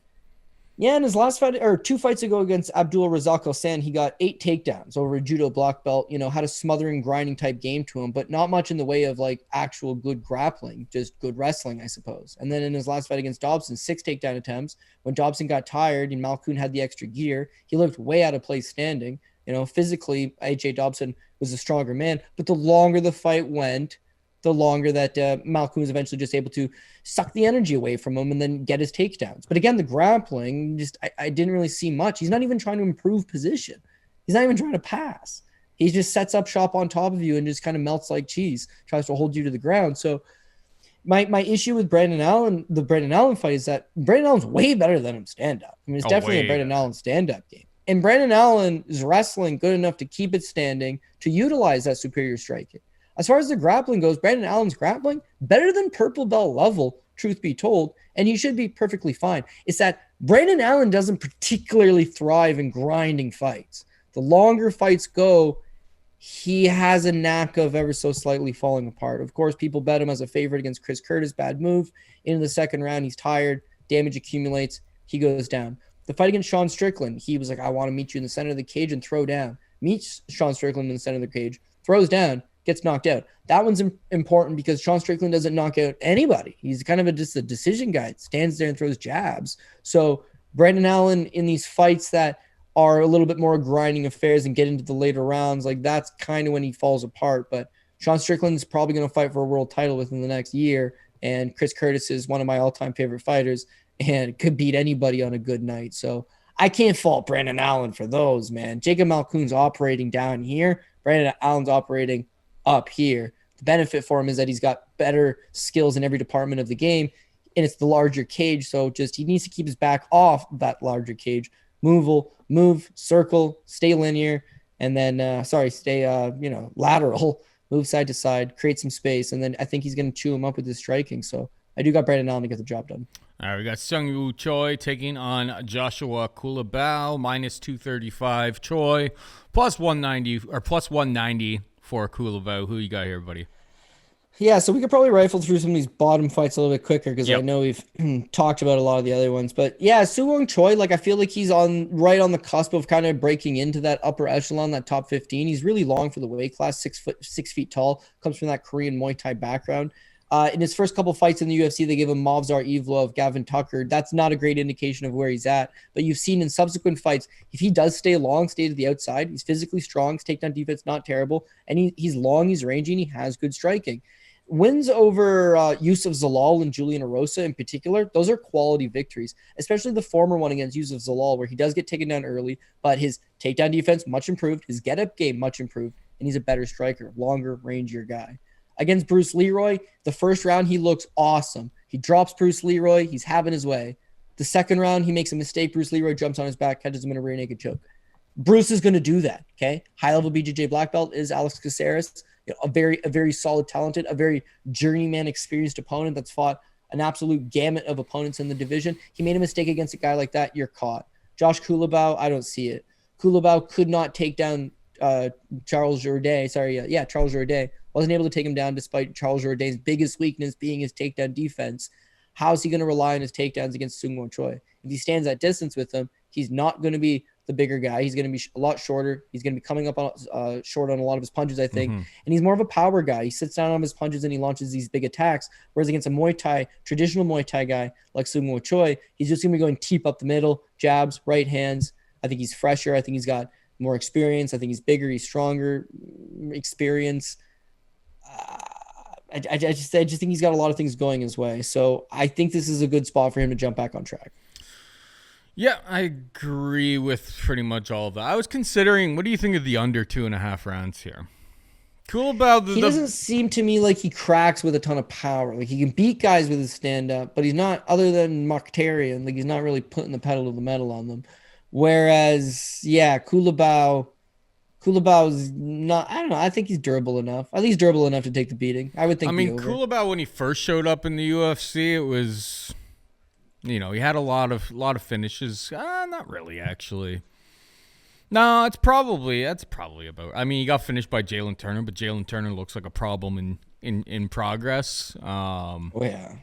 Yeah, in his last fight or 2 fights ago against Abdul Razak Al-San, he got 8 takedowns over a judo black belt, had a smothering, grinding type game to him, but not much in the way of like actual good grappling, just good wrestling, I suppose. And then in his last fight against Dobson, 6 takedown attempts. When Dobson got tired and Malkoun had the extra gear, he looked way out of place standing. Physically, AJ Dobson was a stronger man, but the longer the fight went, the longer that Malkoun was eventually just able to suck the energy away from him and then get his takedowns. But again, the grappling, I didn't really see much. He's not even trying to improve position. He's not even trying to pass. He just sets up shop on top of you and just kind of melts like cheese, tries to hold you to the ground. So my issue with Brandon Allen, the Brandon Allen fight, is that Brandon Allen's way better than him stand-up. I mean, it's definitely a Brandon Allen stand-up game. And Brandon Allen is wrestling good enough to keep it standing, to utilize that superior striking. As far as the grappling goes, Brandon Allen's grappling better than purple belt level, truth be told, and he should be perfectly fine. It's that Brandon Allen doesn't particularly thrive in grinding fights. The longer fights go, he has a knack of ever so slightly falling apart. Of course, people bet him as a favorite against Chris Curtis. Bad move. In the second round, he's tired. Damage accumulates. He goes down. The fight against Sean Strickland, he was like, I want to meet you in the center of the cage and throw down. Meets Sean Strickland in the center of the cage, throws down, gets knocked out. That one's important because Sean Strickland doesn't knock out anybody. He's kind of just a decision guy. Stands there and throws jabs. So Brandon Allen in these fights that are a little bit more grinding affairs and get into the later rounds, like that's kind of when he falls apart. But Sean Strickland's probably going to fight for a world title within the next year. And Chris Curtis is one of my all-time favorite fighters and could beat anybody on a good night. So I can't fault Brandon Allen for those, man. Jacob Malkoun's operating down here. Brandon Allen's operating up here. The benefit for him is that he's got better skills in every department of the game, and it's the larger cage. So just he needs to keep his back off that larger cage. Move, circle, stay linear, and then stay lateral, move side to side, create some space, and then I think he's going to chew him up with his striking. So I do got Brandon Allen to get the job done. All right, we got Seung Choi taking on Joshua Culibao, minus 235. Choi, plus 190 or plus 190 for Culibao. Who you got here, buddy? Yeah, so we could probably rifle through some of these bottom fights a little bit quicker because I know we've talked about a lot of the other ones. But yeah, Seung Choi, like I feel like he's right on the cusp of kind of breaking into that upper echelon, that top 15. He's really long for the weight class, 6 feet tall, comes from that Korean Muay Thai background. In his first couple fights in the UFC, they gave him Movsar Evlo, Gavin Tucker. That's not a great indication of where he's at. But you've seen in subsequent fights, if he does stay long, stay to the outside, he's physically strong, his takedown defense not terrible, and he's long, he's rangy, and he has good striking. Wins over Yusuf Zalal and Julian Erosa in particular, those are quality victories, especially the former one against Yusuf Zalal, where he does get taken down early, but his takedown defense much improved, his get-up game much improved, and he's a better striker, longer, rangier guy. Against Bruce Leroy, the first round, he looks awesome. He drops Bruce Leroy. He's having his way. The second round, he makes a mistake. Bruce Leroy jumps on his back, catches him in a rear naked choke. Bruce is going to do that, okay? High-level BJJ black belt is Alex Caceres, a very solid, talented, a very journeyman, experienced opponent that's fought an absolute gamut of opponents in the division. He made a mistake against a guy like that, you're caught. Josh Culibao, I don't see it. Culibao could not take down Charles Jourdain. Charles Jourdain. Wasn't able to take him down despite Charles Jourdain's biggest weakness being his takedown defense. How's he going to rely on his takedowns against Seung Choi? If he stands at distance with him, he's not going to be the bigger guy. He's going to be a lot shorter. He's going to be coming up on, short on a lot of his punches, I think. And he's more of a power guy. He sits down on his punches and he launches these big attacks. Whereas against a traditional Muay Thai guy like Seung Choi, he's just going to be going deep up the middle, jabs, right hands. I think he's fresher. I think he's got more experience. I think he's bigger. He's stronger, experience. I just think he's got a lot of things going his way. So I think this is a good spot for him to jump back on track. Yeah, I agree with pretty much all of that. I was considering, what do you think of the under 2.5 rounds here? Cool about he doesn't seem to me like he cracks with a ton of power. Like he can beat guys with his stand-up, but he's not, other than Mkhitaryan, like he's not really putting the pedal to the metal on them. Whereas, yeah, Culibao is not, I don't know. I think he's durable enough. I think he's durable enough to take the beating. I would think. I mean, Culibao, when he first showed up in the UFC, it was, he had a lot of finishes. Not really, actually. No, that's probably about. I mean, he got finished by Jalen Turner, but Jalen Turner looks like a problem in progress. Oh yeah.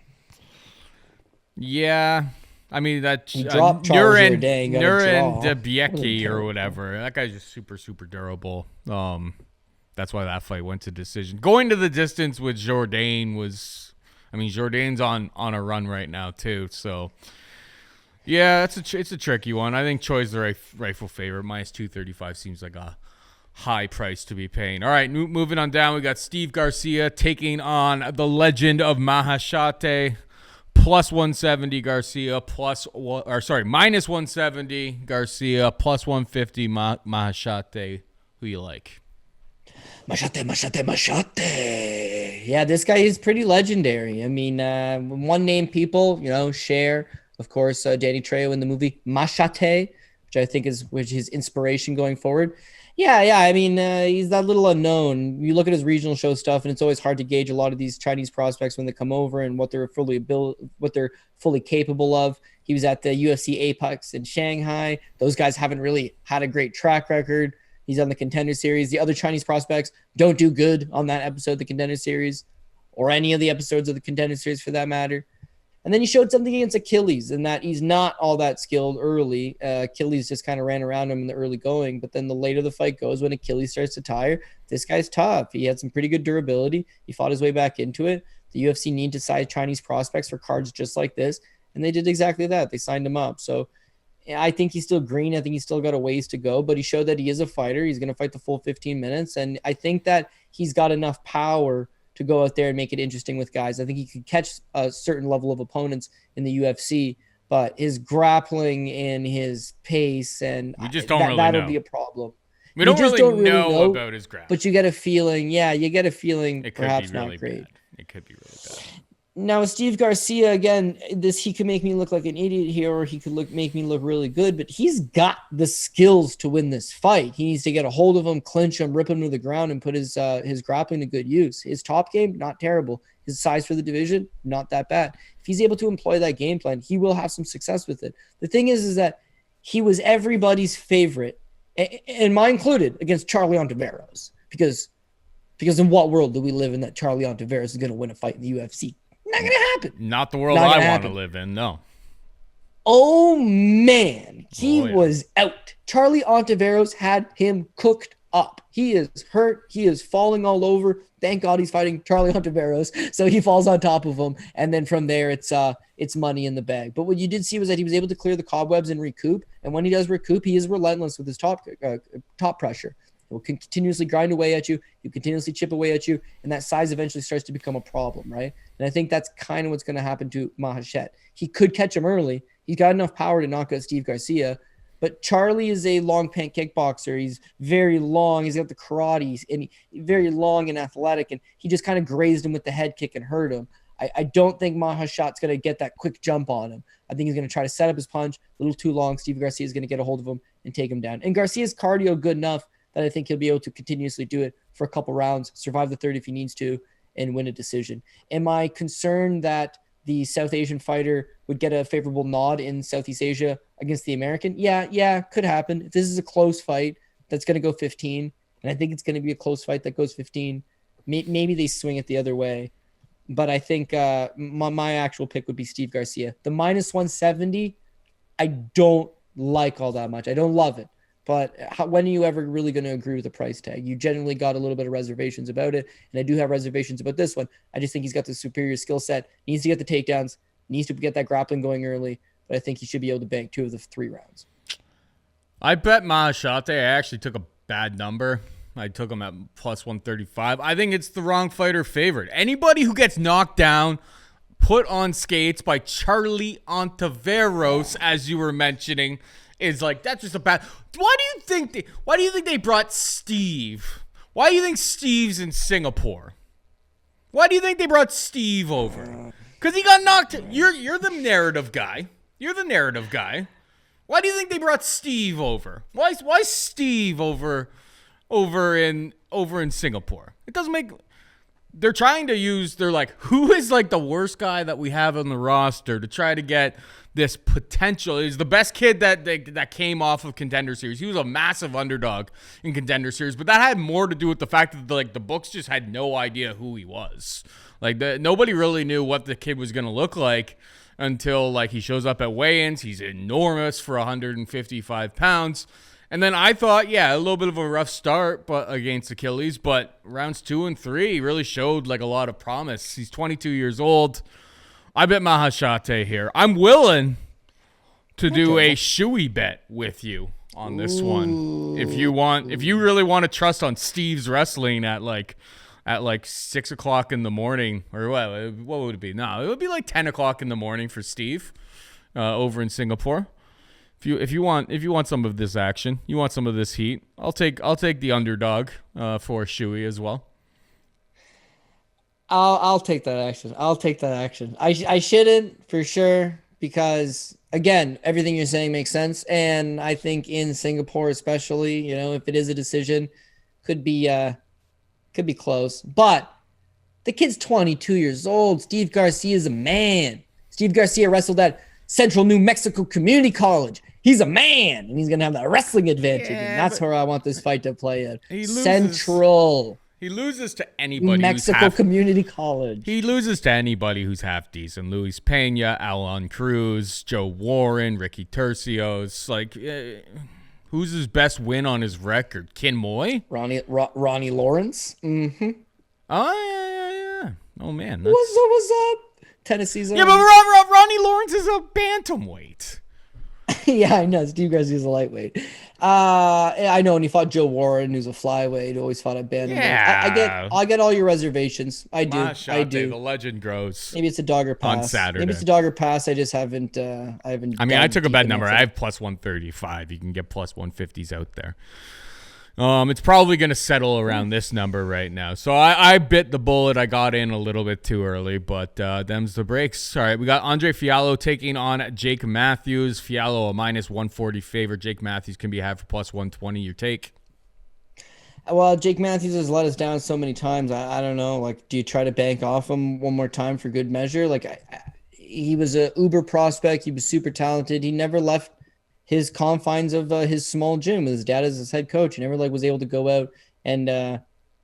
Yeah. I mean, that He dropped Charles Nuren Jourdain, got a draw. Debiecki or whatever. That guy's just super, super durable. That's why that fight went to decision. Going to the distance with Jourdain was, I mean, Jourdain's on a run right now too. So yeah, it's a tricky one. I think Choi's the rightful favorite. Minus 235 seems like a high price to be paying. All right, moving on down, we got Steve Garcia taking on the legend of Maheshate. Plus 170 Garcia, minus 170 Garcia, plus 150 Maheshate. Who you like? Maheshate. Yeah, this guy is pretty legendary. I mean, one name people, share, of course, Danny Trejo in the movie Maheshate, which I think is his inspiration going forward. Yeah. I mean, he's that little unknown. You look at his regional show stuff, and it's always hard to gauge a lot of these Chinese prospects when they come over and what they're fully capable of. He was at the UFC Apex in Shanghai. Those guys haven't really had a great track record. He's on the Contender Series. The other Chinese prospects don't do good on that episode of the Contender Series, or any of the episodes of the Contender Series for that matter. And then he showed something against Achilles, and that he's not all that skilled early. Achilles just kind of ran around him in the early going, but then the later the fight goes, when Achilles starts to tire, this guy's tough. He had some pretty good durability. He fought his way back into it. The UFC need to sign Chinese prospects for cards just like this, and they did exactly that. They signed him up. So I think he's still green. I think he's still got a ways to go, but he showed that he is a fighter. He's going to fight the full 15 minutes, and I think that he's got enough power to go out there and make it interesting with guys. I think he could catch a certain level of opponents in the UFC, but his grappling and his pace, and that'll be a problem. We don't really know about his grappling. But you get a feeling, it perhaps not great. It could be really bad. Now, Steve Garcia, again, he could make me look like an idiot here, or he could make me look really good, but he's got the skills to win this fight. He needs to get a hold of him, clinch him, rip him to the ground, and put his grappling to good use. His top game, not terrible. His size for the division, not that bad. If he's able to employ that game plan, he will have some success with it. The thing is that he was everybody's favorite, and mine included, against Charlie Ontiveros, because in what world do we live in that Charlie Ontiveros is going to win a fight in the UFC? Not going to happen. Not the world I want to live in, no. Oh, man. He was out. Charlie Ontiveros had him cooked up. He is hurt. He is falling all over. Thank God he's fighting Charlie Ontiveros, so he falls on top of him. And then from there, it's money in the bag. But what you did see was that he was able to clear the cobwebs and recoup. And when he does recoup, he is relentless with his top pressure. It will continuously grind away at you. You continuously chip away at you, and that size eventually starts to become a problem, right? And I think that's kind of what's going to happen to Maheshate. He could catch him early. He's got enough power to knock out Steve Garcia, but Charlie is a long pant kickboxer. He's very long. He's got the karate, and he's very long and athletic, and he just kind of grazed him with the head kick and hurt him. I don't think Maheshate's going to get that quick jump on him. I think he's going to try to set up his punch a little too long. Steve Garcia is going to get a hold of him and take him down. And Garcia's cardio good enough that I think he'll be able to continuously do it for a couple rounds, survive the third if he needs to, and win a decision. Am I concerned that the South Asian fighter would get a favorable nod in Southeast Asia against the American? Yeah, could happen. If this is a close fight, that's going to go 15, and I think it's going to be a close fight that goes 15. Maybe they swing it the other way, but I think my actual pick would be Steve Garcia. The minus 170, I don't like all that much. I don't love it. But when are you ever really going to agree with the price tag? You generally got a little bit of reservations about it, and I do have reservations about this one. I just think he's got the superior skill set, needs to get the takedowns, needs to get that grappling going early, but I think he should be able to bank 2 of the 3 rounds. I bet Maheshate. I actually took a bad number. I took him at plus 135. I think it's the wrong fighter favorite. Anybody who gets knocked down, put on skates by Charlie Ontiveros, as you were mentioning, is like, that's just a bad. Why do you think they brought Steve? Why do you think Steve's in Singapore? Why do you think they brought Steve over? Because he got knocked. You're the narrative guy. You're the narrative guy. Why do you think they brought Steve over? Why Steve over in Singapore? It doesn't make. They're trying to use. They're like, who is like the worst guy that we have on the roster to try to get this potential. He's the best kid that came off of Contender Series. He was a massive underdog in Contender Series, but that had more to do with the fact that the books just had no idea who he was. Nobody really knew what the kid was going to look like until like he shows up at weigh-ins. He's enormous for 155 pounds. And then I thought, yeah, a little bit of a rough start but against Achilles, but rounds 2 and 3 really showed like a lot of promise. He's 22 years old. I bet Maheshate here. I'm willing to do a shoey bet with you on this one. If you really want to trust on Steve's wrestling at like 6 o'clock in the morning, or what would it be? No, it would be like 10 o'clock in the morning for Steve over in Singapore. If you want some of this action, you want some of this heat, I'll take the underdog for shoey as well. I'll take that action. I shouldn't for sure, because again, everything you're saying makes sense, and I think in Singapore especially, you know, if it is a decision, could be close. But the kid's 22 years old. Steve Garcia is a man. Steve Garcia wrestled at Central New Mexico Community College. He's a man, and he's gonna have that wrestling advantage, and that's where I want this fight to play at. Central. He loses to anybody Mexico Community College. He loses to anybody who's half decent. Luis Pena, Alan Cruz, Joe Warren, Ricky Tercios. Like, who's his best win on his record? Kin Moy? Ronnie Lawrence. Mm-hmm. Oh, yeah. Oh, man. What's up? Tennessee's. Yeah, but Ronnie Lawrence is a bantamweight. Yeah, I know. Steve Garcia's a lightweight. I know when he fought Joe Warren, who's a flyweight, always fought at bantamweight. Yeah. I get all your reservations. I do. Maheshate, the legend grows. Maybe it's a dogger pass. On Saturday. Maybe it's a dogger pass. I just haven't. I mean, I took a bad number. I have plus 135. You can get plus 150s out there. It's probably going to settle around this number right now. So I bit the bullet. I got in a little bit too early, but them's the breaks. All right, we got Andre Fialho taking on Jake Matthews. Fialho a minus 140 favorite. Jake Matthews can be had for plus 120. Your take? Well, Jake Matthews has let us down so many times. I don't know. Like, do you try to bank off him one more time for good measure? Like, he was a uber prospect. He was super talented. He never left his confines of his small gym with his dad as his head coach. He never was able to go out and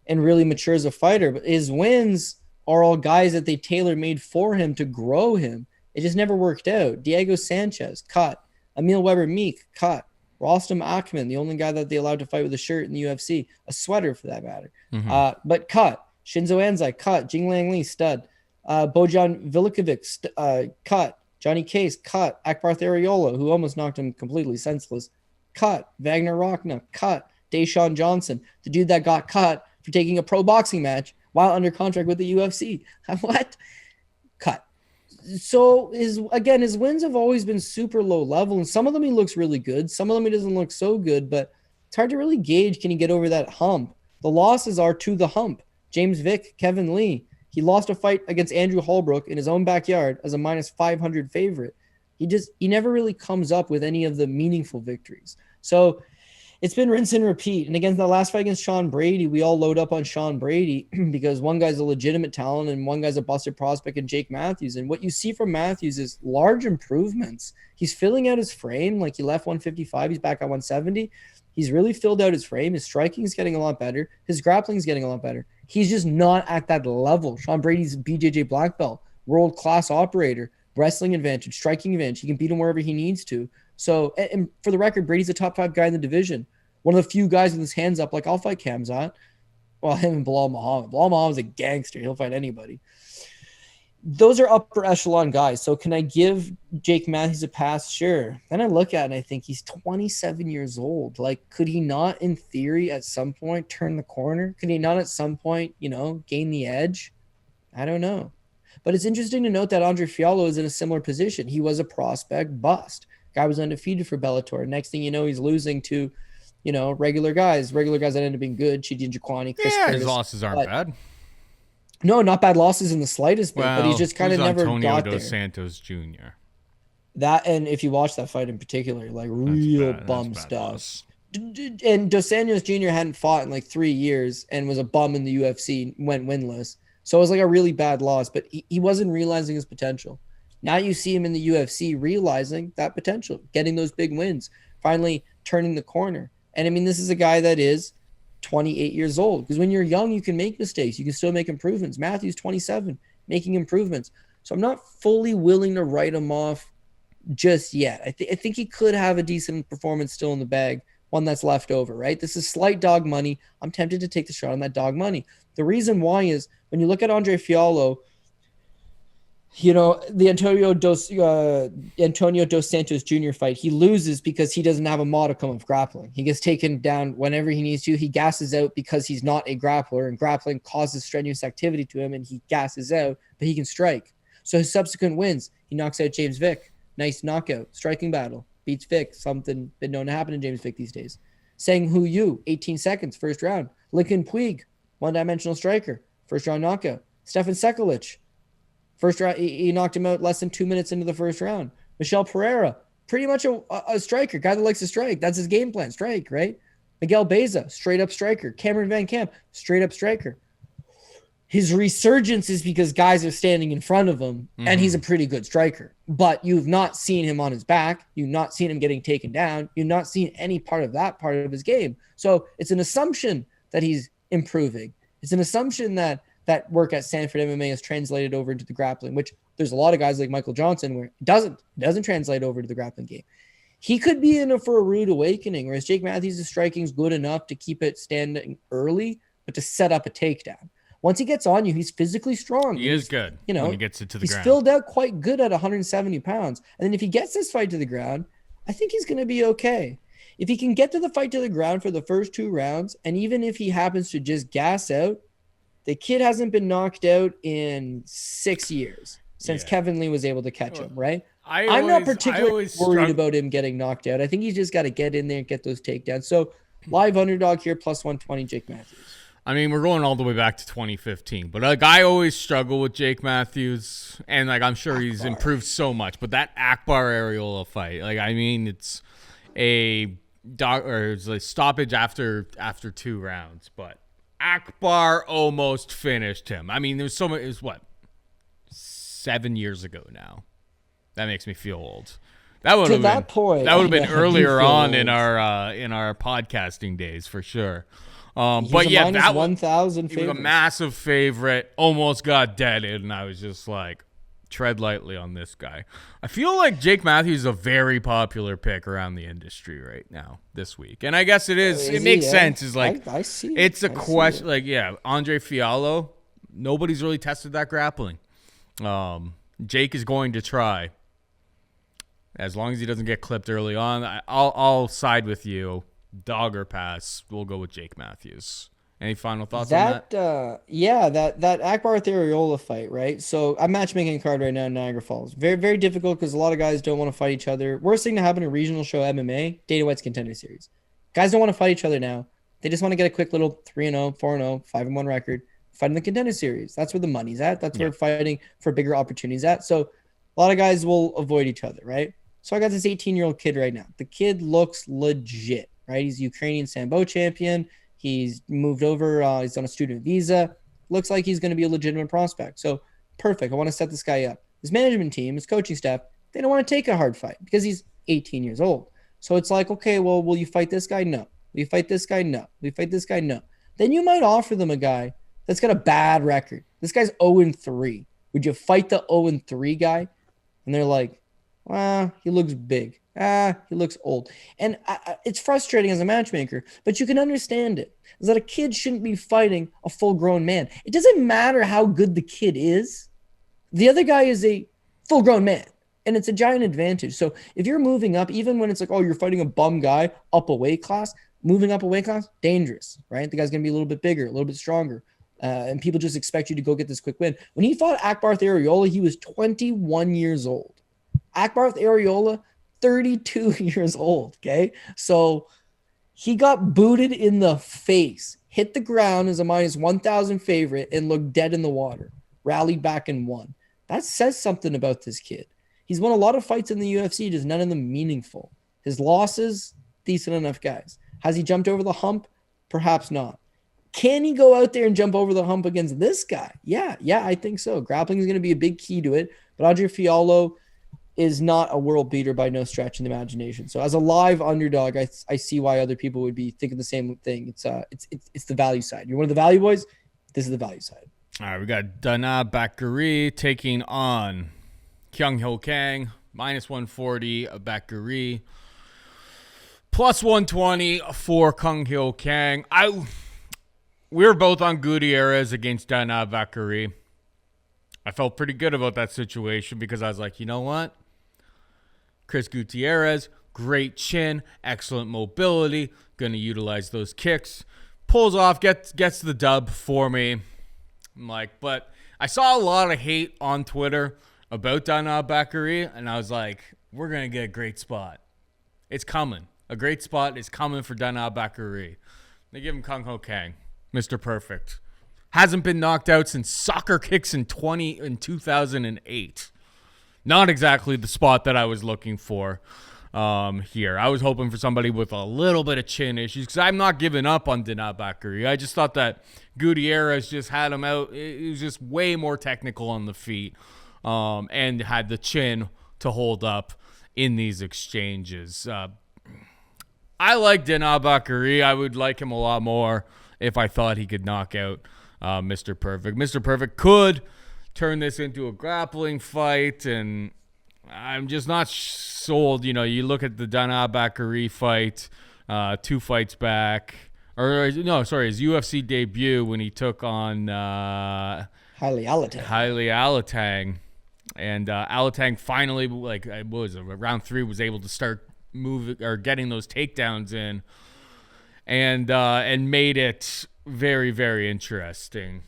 really mature as a fighter. But his wins are all guys that they tailor-made for him to grow him. It just never worked out. Diego Sanchez, cut. Emil Weber-Meek, cut. Rostam Akhman, the only guy that they allowed to fight with a shirt in the UFC, a sweater for that matter. Mm-hmm. But cut. Shinzo Anzai, cut. Jing Lang Lee, stud. Bojan Vilikovic, cut. Johnny Case, cut. Akbar Theriola, who almost knocked him completely senseless, cut. Wagner Rockna, cut. Deshaun Johnson, the dude that got cut for taking a pro boxing match while under contract with the UFC. What? Cut. So his wins have always been super low level, and some of them he looks really good. Some of them he doesn't look so good, but it's hard to really gauge, can he get over that hump? The losses are to the hump. James Vick, Kevin Lee. He lost a fight against Andrew Holbrook in his own backyard as a minus 500 favorite. He never really comes up with any of the meaningful victories. So it's been rinse and repeat. And against the last fight against Sean Brady, we all load up on Sean Brady because one guy's a legitimate talent and one guy's a busted prospect in Jake Matthews. And what you see from Matthews is large improvements. He's filling out his frame. Like, he left 155. He's back at 170. He's really filled out his frame. His striking is getting a lot better. His grappling is getting a lot better. He's just not at that level. Sean Brady's BJJ black belt, world-class operator, wrestling advantage, striking advantage. He can beat him wherever he needs to. So, and for the record, Brady's a top 5 guy in the division. One of the few guys with his hands up, like, I'll fight Khamzat. Well, him and Bilal Muhammad. Bilal Muhammad's a gangster. He'll fight anybody. Those are upper echelon guys. So can I give Jake Matthews a pass? Sure. Then I look at it and I think he's 27 years old. Like, could he not, in theory, at some point turn the corner? Could he not at some point, gain the edge? I don't know. But it's interesting to note that Andre Fialho is in a similar position. He was a prospect bust. Guy was undefeated for Bellator. Next thing you know, he's losing to, regular guys that ended up being good. Chidi Njokwani, Chris Curtis. His losses aren't bad. No, not bad losses in the slightest bit, but he's just kind of never got there. Santos Jr. That, and if you watch that fight in particular, like, real bum stuff. And Dos Anjos Jr. hadn't fought in like 3 years and was a bum in the UFC, went winless. So it was like a really bad loss, but he wasn't realizing his potential. Now you see him in the UFC realizing that potential, getting those big wins, finally turning the corner. And I mean, this is a guy that is 28 years old, because when you're young, you can make mistakes. You can still make improvements. Matthew's 27, making improvements. So I'm not fully willing to write him off just yet. I think he could have a decent performance still in the bag, one that's left over, right? This is slight dog money. I'm tempted to take the shot on that dog money. The reason why is when you look at Andre Fialho, the Antonio dos Santos Jr. fight, he loses because he doesn't have a modicum of grappling. He gets taken down whenever he needs to. He gasses out because he's not a grappler, and grappling causes strenuous activity to him, and he gasses out, but he can strike. So his subsequent wins, he knocks out James Vick. Nice knockout, striking battle, beats Vick, something been known to happen to James Vick these days. Sang Hu Yu, 18 seconds, first round. Lincoln Puig, one-dimensional striker, first round knockout. Stefan Sekulic, first round, he knocked him out less than 2 minutes into the first round. Michel Pereira, pretty much a striker, guy that likes to strike. That's his game plan, strike, right? Miguel Beza, straight up striker. Cameron Van Camp, straight up striker. His resurgence is because guys are standing in front of him, and he's a pretty good striker. But you've not seen him on his back. You've not seen him getting taken down. You've not seen any part of that part of his game. So it's an assumption that he's improving. It's an assumption that work at Sanford MMA is translated over into the grappling, which there's a lot of guys like Michael Johnson where it doesn't translate over to the grappling game. He could be in for a rude awakening, whereas Jake Matthews' striking is good enough to keep it standing early, but to set up a takedown. Once he gets on you, he's physically strong. He is good when he gets it to the ground. He's filled out quite good at 170 pounds. And then if he gets this fight to the ground, I think he's going to be okay. If he can get to the fight to the ground for the first 2 rounds, and even if he happens to just gas out, the kid hasn't been knocked out in 6 years since Kevin Lee was able to catch him, right? I'm not particularly worried about him getting knocked out. I think he's just got to get in there and get those takedowns. So live underdog here, plus 120, Jake Matthews. I mean, we're going all the way back to 2015, but I always struggle with Jake Matthews, and I'm sure he's improved so much. But that Akbar Areola fight, it's a stoppage after 2 rounds, but Akbar almost finished him. I mean, it was 7 years ago now. That makes me feel old. That would have been earlier on in our podcasting days for sure. But yeah, that 1,000 favorite. He was a massive favorite, almost got deaded, and I was just like, tread lightly on this guy. I feel like Jake Matthews is a very popular pick around the industry right now this week, and I guess it is. It makes sense. Is I see. It's a question. Andre Fialho. Nobody's really tested that grappling. Jake is going to try. As long as he doesn't get clipped early on, I'll side with you. Dog or pass, we'll go with Jake Matthews. Any final thoughts on that? That Akbar Areola fight, right? So I'm matchmaking a card right now in Niagara Falls. Very, very difficult because a lot of guys don't want to fight each other. Worst thing to happen in regional show MMA, Dana White's Contender Series. Guys don't want to fight each other now. They just want to get a quick little 3-0, 4-0, 5-1 record, fight in the Contender Series. That's where the money's at. That's where fighting for bigger opportunities at. So a lot of guys will avoid each other, right? So I got this 18-year-old kid right now. The kid looks legit. Right, he's a Ukrainian Sambo champion. He's moved over. He's on a student visa. Looks like he's going to be a legitimate prospect. So perfect. I want to set this guy up. His management team, his coaching staff, they don't want to take a hard fight because he's 18 years old. So it's like, okay, well, will you fight this guy? No. Will you fight this guy? No. Will you fight this guy? No. Then you might offer them a guy that's got a bad record. This guy's 0-3. Would you fight the 0-3 guy? And they're like, well, he looks big. He looks old. And it's frustrating as a matchmaker, but you can understand it. Is that a kid shouldn't be fighting a full-grown man. It doesn't matter how good the kid is. The other guy is a full-grown man, and it's a giant advantage. So if you're moving up, even when it's like, oh, you're fighting a bum guy up a weight class, moving up a weight class, dangerous, right? The guy's going to be a little bit bigger, a little bit stronger, and people just expect you to go get this quick win. When he fought Akbar Areola, he was 21 years old. Akbar Areola, 32 years old, okay? So he got booted in the face, hit the ground as a minus 1,000 favorite, and looked dead in the water. Rallied back and won. That says something about this kid. He's won a lot of fights in the UFC, just none of them meaningful. His losses, decent enough guys. Has he jumped over the hump? Perhaps not. Can he go out there and jump over the hump against this guy? Yeah, I think so. Grappling is going to be a big key to it, but Andre Fialho is not a world beater by no stretch in the imagination. So as a live underdog, I see why other people would be thinking the same thing. It's the value side. You're one of the value boys. This is the value side. All right, we got Dana Bakary taking on Kyung Kang, minus 140 Bakary, plus 120 for Kang Kang. We were both on Gutierrez against Dana Bakary. I felt pretty good about that situation because I was like, you know what? Chris Gutierrez, great chin, excellent mobility, going to utilize those kicks. Pulls off, gets the dub for me. I'm like, but I saw a lot of hate on Twitter about Dana Bakary, and I was like, we're going to get a great spot. It's coming. A great spot is coming for Dana Bakary. They give him Kang Kang, Mr. Perfect. Hasn't been knocked out since soccer kicks in 2008. Not exactly the spot that I was looking for here. I was hoping for somebody with a little bit of chin issues because I'm not giving up on Dana Bakary. I just thought that Gutierrez just had him out. He was just way more technical on the feet and had the chin to hold up in these exchanges. I like Dana Bakary. I would like him a lot more if I thought he could knock out Mr. Perfect. Mr. Perfect could turn this into a grappling fight, and I'm just not sold. You know, you look at the Dana Bakary fight 2 fights back. Or, no, sorry, his UFC debut when he took on Haile Alatang. And Alatang finally, like, what was it, round 3, was able to start moving or getting those takedowns in and made it very, very interesting.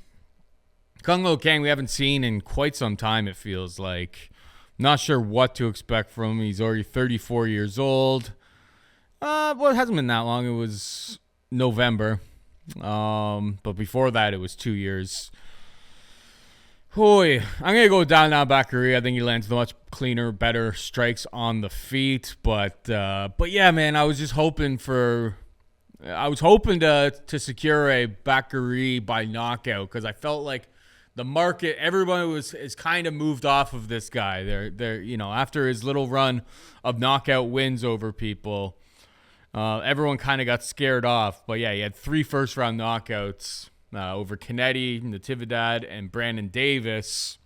Kang Kang we haven't seen in quite some time, it feels like. Not sure what to expect from him. He's already 34 years old. Well, it hasn't been that long. It was November. But before that, it was 2 years. I'm going to go down now Bakary. I think he lands much cleaner, better strikes on the feet. But yeah, man, I was just hoping to secure a Bakary by knockout because I felt like the market, everyone is kind of moved off of this guy. They're you know, after his little run of knockout wins over people, everyone kind of got scared off. But yeah, he had 3 first-round knockouts over Kennedy, Natividad, and Brandon Davis.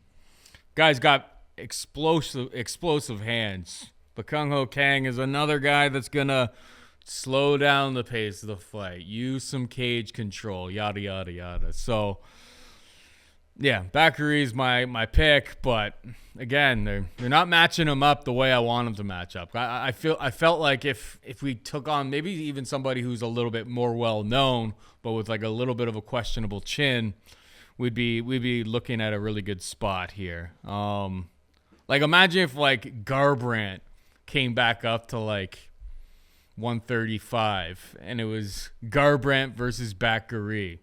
Guy's got explosive hands. But Kang Kang is another guy that's gonna slow down the pace of the fight, use some cage control, yada yada yada. So yeah, Bakary's my pick, but again, they're not matching him up the way I want them to match up. I felt like if we took on maybe even somebody who's a little bit more well known, but with like a little bit of a questionable chin, we'd be looking at a really good spot here. Like imagine if like Garbrandt came back up to like 135 and it was Garbrandt versus Bakary.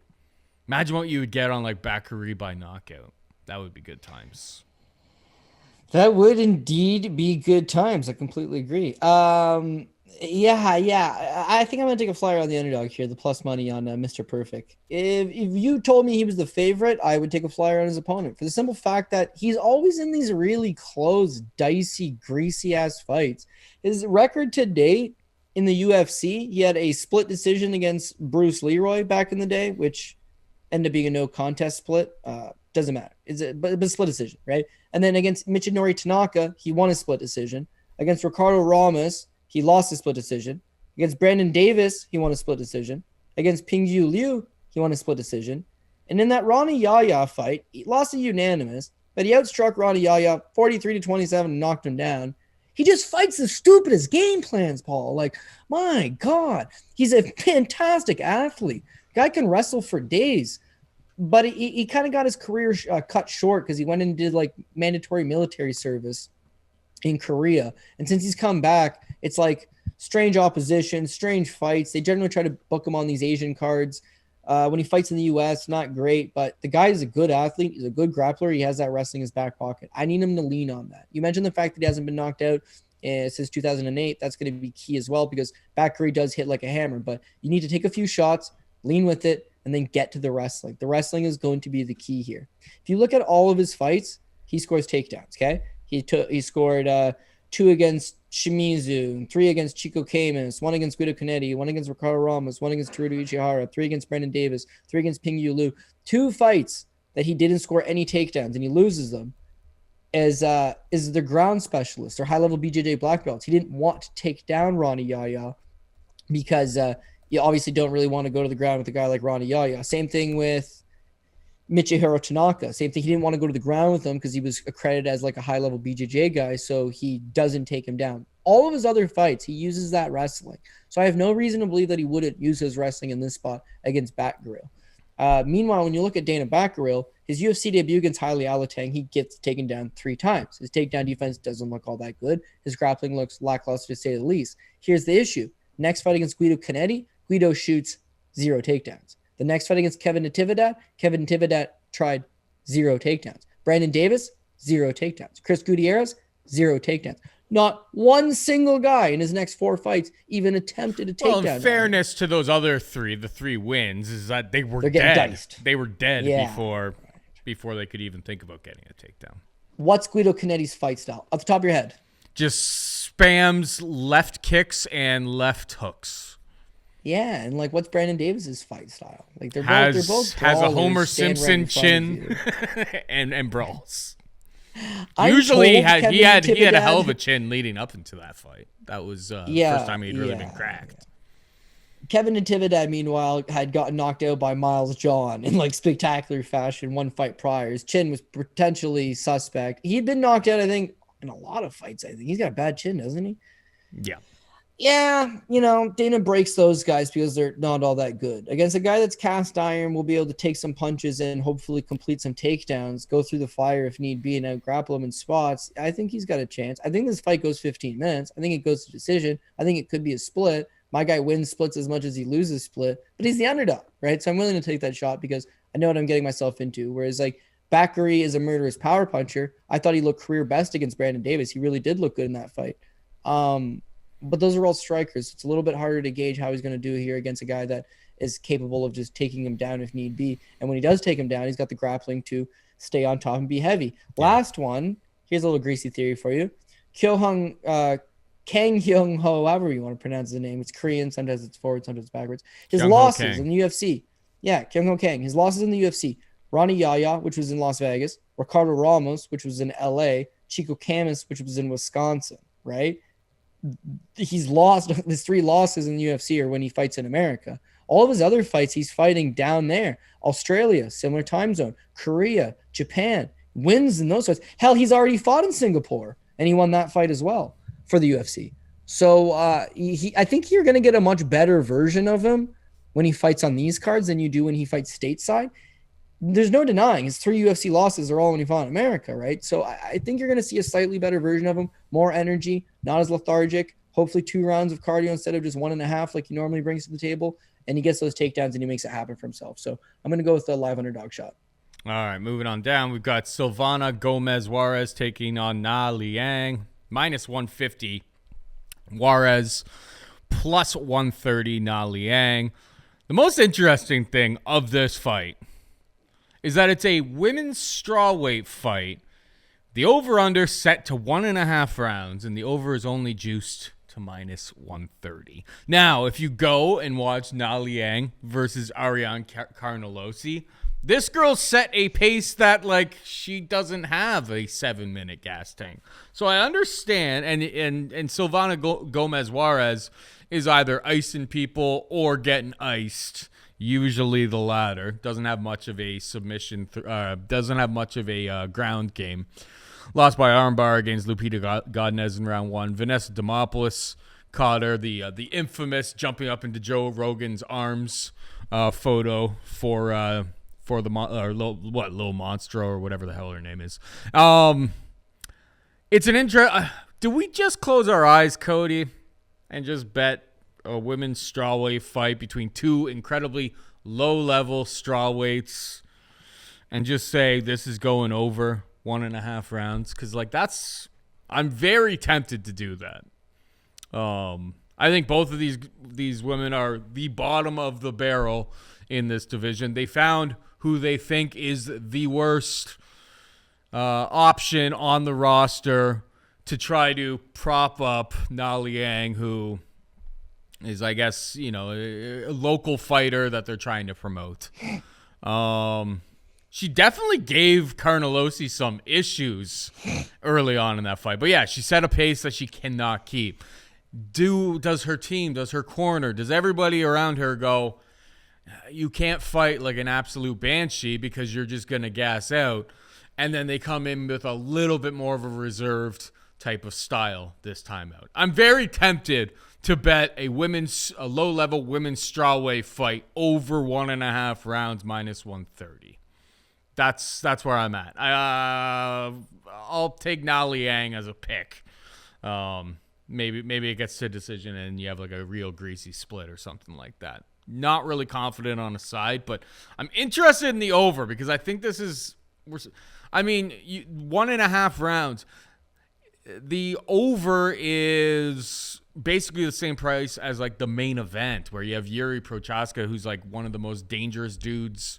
Imagine what you would get on like Bakary by knockout. That would be good times. That would indeed be good times. I completely agree. Yeah. I think I'm gonna take a flyer on the underdog here, the plus money on Mr. Perfect. If you told me he was the favorite, I would take a flyer on his opponent for the simple fact that he's always in these really close, dicey, greasy ass fights. His record to date in the UFC, he had a split decision against Bruce Leroy back in the day, which ended up being a no contest split. Doesn't matter. But a split decision, right? And then against Michinori Tanaka, he won a split decision. Against Ricardo Ramos, he lost a split decision. Against Brandon Davis, he won a split decision. Against Pingyu Liu, he won a split decision. And in that Ronnie Yaya fight, he lost a unanimous, but he outstruck Ronnie Yaya 43-27 and knocked him down. He just fights the stupidest game plans, Paul. Like, my God, he's a fantastic athlete. Guy can wrestle for days, but he kind of got his career cut short because he went and did like mandatory military service in Korea. And since he's come back, it's like strange opposition, strange fights. They generally try to book him on these Asian cards. When he fights in the U.S., not great, but the guy is a good athlete. He's a good grappler. He has that wrestling in his back pocket. I need him to lean on that. You mentioned the fact that he hasn't been knocked out since 2008. That's going to be key as well because Bakary does hit like a hammer, but you need to take a few shots, lean with it, and then get to the wrestling. The wrestling is going to be the key here. If you look at all of his fights, he scores takedowns, okay? He scored 2 against Shimizu, 3 against Chico Camus, 1 against Guido Canetti, 1 against Ricardo Ramos, 1 against Teruto Ichihara, 3 against Brandon Davis, 3 against Pingyu Liu. 2 fights that he didn't score any takedowns and he loses them is the ground specialist or high-level BJJ black belts. He didn't want to take down Ronnie Yaya because you obviously don't really want to go to the ground with a guy like Ronnie Yaya. Same thing with Michihiro Tanaka. Same thing. He didn't want to go to the ground with him because he was accredited as like a high-level BJJ guy, so he doesn't take him down. All of his other fights, he uses that wrestling. So I have no reason to believe that he wouldn't use his wrestling in this spot against Batgerel. Meanwhile, when you look at Dana Batgerel, his UFC debut against Haile Alatang, he gets taken down 3 times. His takedown defense doesn't look all that good. His grappling looks lackluster to say the least. Here's the issue. Next fight against Guido Canetti, Guido shoots 0 takedowns. The next fight against Kevin Natividad tried 0 takedowns. Brandon Davis, 0 takedowns. Chris Gutierrez, 0 takedowns. Not one single guy in his next 4 fights even attempted a takedown. Well, in fairness to those other 3, the 3 wins, is that they're getting dead. diced. They were dead before they could even think about getting a takedown. What's Guido Canetti's fight style? Off the top of your head. Just spams left kicks and left hooks. Yeah, and like what's Brandon Davis's fight style? Like they're both has a Homer Simpson chin and brawls. Usually he had a hell of a chin leading up into that fight. That was the first time he'd really been cracked. Yeah. Kevin Natividad, meanwhile, had gotten knocked out by Miles John in like spectacular fashion one fight prior. His chin was potentially suspect. He'd been knocked out, I think, in a lot of fights. I think he's got a bad chin, doesn't he? Yeah. Yeah, Dana breaks those guys because they're not all that good. Against a guy that's cast iron, we'll be able to take some punches and hopefully complete some takedowns, go through the fire if need be, and out-grapple him in spots. I think he's got a chance. I think this fight goes 15 minutes. I think it goes to decision. I think it could be a split. My guy wins splits as much as he loses split, but he's the underdog, right? So I'm willing to take that shot because I know what I'm getting myself into. Whereas like Bakary is a murderous power puncher. I thought he looked career best against Brandon Davis. He really did look good in that fight. But those are all strikers. It's a little bit harder to gauge how he's going to do here against a guy that is capable of just taking him down if need be. And when he does take him down, he's got the grappling to stay on top and be heavy. Last one, here's a little greasy theory for you. Kang Hyung Ho, however you want to pronounce the name. It's Korean. Sometimes it's forward, sometimes it's backwards. His losses in the UFC. Yeah, Kyung Ho Kang. His losses in the UFC. Ronnie Yaya, which was in Las Vegas. Ricardo Ramos, which was in LA. Chico Camus, which was in Wisconsin, right? He's lost his 3 losses in the UFC or when he fights in America. All of his other fights, he's fighting down there. Australia, similar time zone. Korea, Japan, wins in those fights. Hell, he's already fought in Singapore, and he won that fight as well for the UFC. So I think you're going to get a much better version of him when he fights on these cards than you do when he fights stateside. There's no denying his 3 UFC losses are all when he fought in America, right? So I think you're going to see a slightly better version of him, more energy, not as lethargic, hopefully 2 rounds of cardio instead of just 1.5 like he normally brings to the table, and he gets those takedowns and he makes it happen for himself. So I'm going to go with the live underdog shot. All right, moving on down. We've got Silvana Gomez-Juarez taking on Na Liang, -150. Juarez, +130 Na Liang. The most interesting thing of this fight is that it's a women's strawweight fight. The over-under set to 1.5 rounds, and the over is only juiced to -130. Now, if you go and watch Na Liang versus Ariane Carnelossi, this girl set a pace that, like, she doesn't have a 7-minute gas tank. So I understand, and Silvana Gomez-Juarez is either icing people or getting iced. Usually the latter. Doesn't have much of a submission, doesn't have much of a ground game. Lost by armbar against Lupita Godinez in round 1. Vanessa Demopoulos caught her, the infamous jumping up into Joe Rogan's arms photo for the Little Monstro or whatever the hell her name is. It's an do we just close our eyes, Cody, and just bet a women's strawweight fight between 2 incredibly low-level strawweights and just say this is going over 1.5 rounds? Because, like, I'm very tempted to do that. I think both of these women are the bottom of the barrel in this division. They found who they think is the worst option on the roster to try to prop up Na Liang, who is, I guess, a local fighter that they're trying to promote. She definitely gave Carnelossi some issues early on in that fight. But yeah, she set a pace that she cannot keep. Does her team, does her corner, does everybody around her go, you can't fight like an absolute banshee because you're just going to gas out. And then they come in with a little bit more of a reserved type of style this time out. I'm very tempted to bet a low-level women's strawweight fight over 1.5 rounds minus 130. That's where I'm at. I'll take Na Liang as a pick. Maybe it gets to a decision and you have like a real greasy split or something like that. Not really confident on a side, but I'm interested in the over because I think this is. 1.5 rounds. The over is basically the same price as like the main event where you have Jiri Prochazka, who's like one of the most dangerous dudes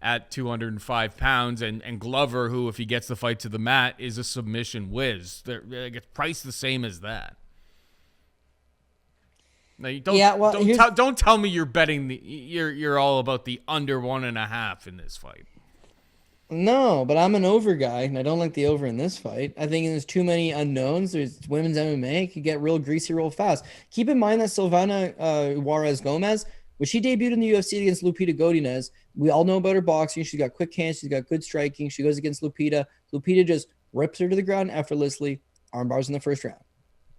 at 205 pounds, and Glover, who, if he gets the fight to the mat, is a submission whiz. It's priced the same as that. Now, don't tell me you're betting you're all about the under 1.5 in this fight. No, but I'm an over guy, and I don't like the over in this fight. I think there's too many unknowns. There's women's MMA. It could get real greasy real fast. Keep in mind that Silvana Juarez Gomez, when she debuted in the UFC against Lupita Godinez, we all know about her boxing. She's got quick hands. She's got good striking. She goes against Lupita. Lupita just rips her to the ground effortlessly. Arm bars in the first round.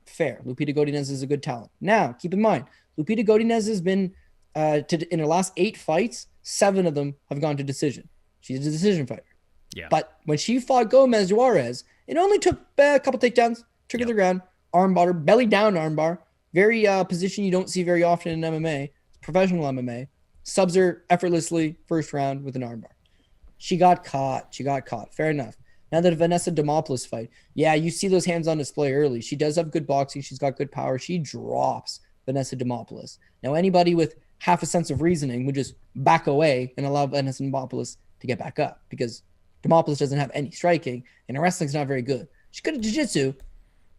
Fair. Lupita Godinez is a good talent. Now, keep in mind, Lupita Godinez has been, in her last 8 fights, 7 of them have gone to decision. She's a decision fighter. Yeah. But when she fought Gomez Juarez, it only took a couple takedowns, took her to the ground, arm bar, belly down arm bar. Very position you don't see very often in MMA. Professional MMA. Subs her effortlessly first round with an arm bar. She got caught. Fair enough. Now the Vanessa Demopoulos fight. Yeah, you see those hands on display early. She does have good boxing. She's got good power. She drops Vanessa Demopoulos. Now anybody with half a sense of reasoning would just back away and allow Vanessa Demopoulos to get back up because Demopoulos doesn't have any striking and her wrestling's not very good. She could have jiu-jitsu,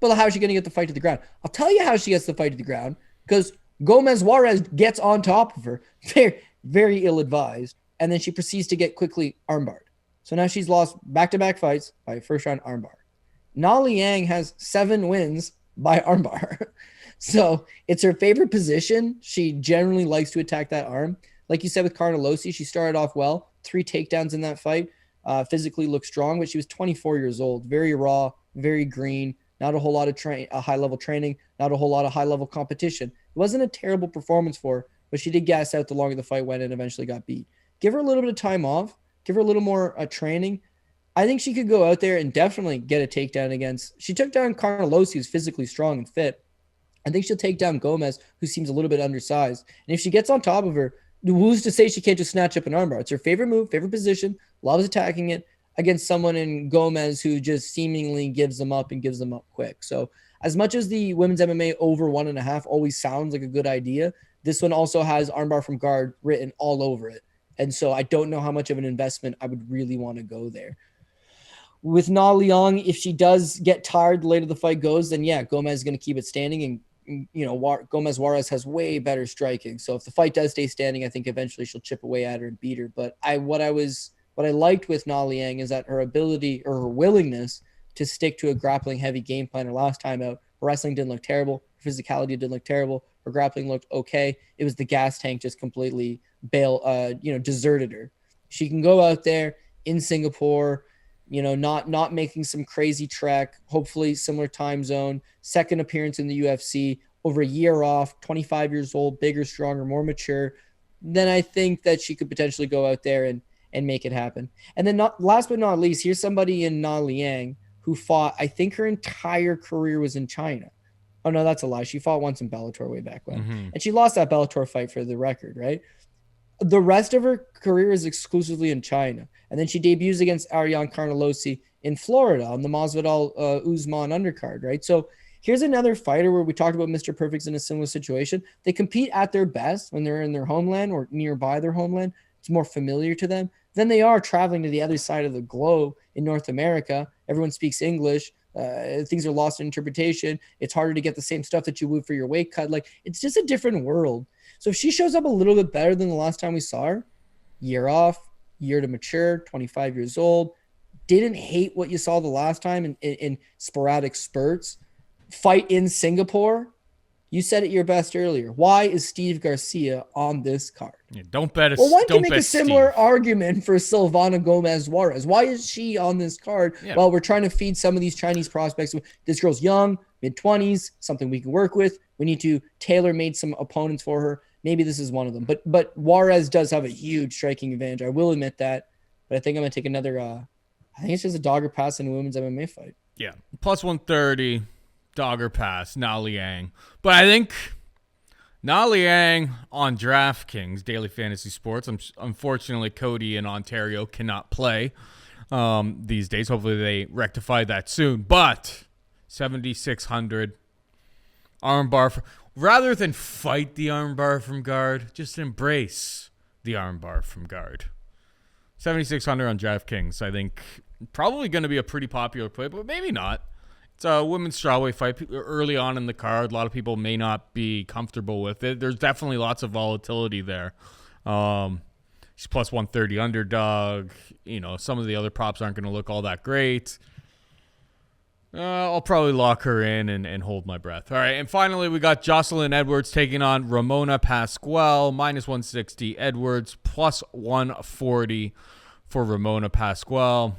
but how is she going to get the fight to the ground? I'll tell you how she gets the fight to the ground because Gomez Juarez gets on top of her, very, very ill-advised, and then she proceeds to get quickly armbarred. So now she's lost back-to-back fights by first-round armbar. Na Liang has 7 wins by armbar. So it's her favorite position. She generally likes to attack that arm. Like you said with Carnelossi, she started off well, 3 takedowns in that fight, physically looked strong, but she was 24 years old, very raw, very green, not a whole lot of high-level training, not a whole lot of high-level competition. It wasn't a terrible performance for her, but she did gas out the longer the fight went and eventually got beat. Give her a little bit of time off, give her a little more training. I think she could go out there and definitely get a takedown against. She took down Carnelossi, who's physically strong and fit. I think she'll take down Gomez, who seems a little bit undersized. And if she gets on top of her, who's to say she can't just snatch up an armbar? It's her favorite move, favorite position, loves attacking it against someone in Gomez who just seemingly gives them up and gives them up quick. So as much as the women's MMA over 1.5 always sounds like a good idea, this one also has armbar from guard written all over it. And so I don't know how much of an investment I would really want to go there. With Na Liang, if she does get tired the later the fight goes, then yeah, Gomez is going to keep it standing. And, you know, Gomez Juarez has way better striking. So if the fight does stay standing, I think eventually she'll chip away at her and beat her. But what I liked with Na Liang is that her ability or her willingness to stick to a grappling heavy game plan her last time out. Her wrestling didn't look terrible. Her physicality didn't look terrible. Her grappling looked okay. It was the gas tank just completely deserted her. She can go out there in Singapore, not making some crazy trek, hopefully similar time zone, second appearance in the UFC, over a year off, 25 years old, bigger, stronger, more mature. Then I think that she could potentially go out there and make it happen. And then last but not least, here's somebody in Na Liang who fought, I think her entire career was in China. Oh, no, that's a lie. She fought once in Bellator way back when. Mm-hmm. And she lost that Bellator fight for the record, right? The rest of her career is exclusively in China. And then she debuts against Ariane Carnelossi in Florida on the Masvidal Usman undercard, right? So here's another fighter where we talked about Mr. Perfect's in a similar situation. They compete at their best when they're in their homeland or nearby their homeland. It's more familiar to them than they are traveling to the other side of the globe in North America. Everyone speaks English. Things are lost in interpretation. It's harder to get the same stuff that you would for your weight cut. Like, it's just a different world. So if she shows up a little bit better than the last time we saw her, year off, year to mature, 25 years old. Didn't hate what you saw the last time in sporadic spurts. Fight in Singapore. You said it your best earlier. Why is Steve Garcia on this card? Yeah, don't bet us. Well, one don't can make bet a similar Steve. argument for Silvana Gomez Juarez. Why is she on this card? Yeah. Well, we're trying to feed some of these Chinese prospects. This girl's young, mid-20s, something we can work with. We need to tailor-made some opponents for her. Maybe this is one of them. But Juarez does have a huge striking advantage. I will admit that. But I think I'm going to take another I think it's just a dogger pass in a women's MMA fight. Yeah, plus 130, dogger pass, Na Liang. But I think Na Liang on DraftKings, Daily Fantasy Sports. Unfortunately, Cody in Ontario cannot play these days. Hopefully they rectify that soon. But 7,600 armbar. Rather than fight the armbar from guard, just embrace the armbar from guard. 7,600 on DraftKings. I think probably going to be a pretty popular play, but maybe not. It's a women's strawweight fight early on in the card. A lot of people may not be comfortable with it. There's definitely lots of volatility there. She's plus 130 underdog. You know, some of the other props aren't going to look all that great. I'll probably lock her in and hold my breath. All right, and finally we got Jocelyn Edwards taking on Ramona Pascual, minus 160 Edwards, plus 140 for Ramona Pascual.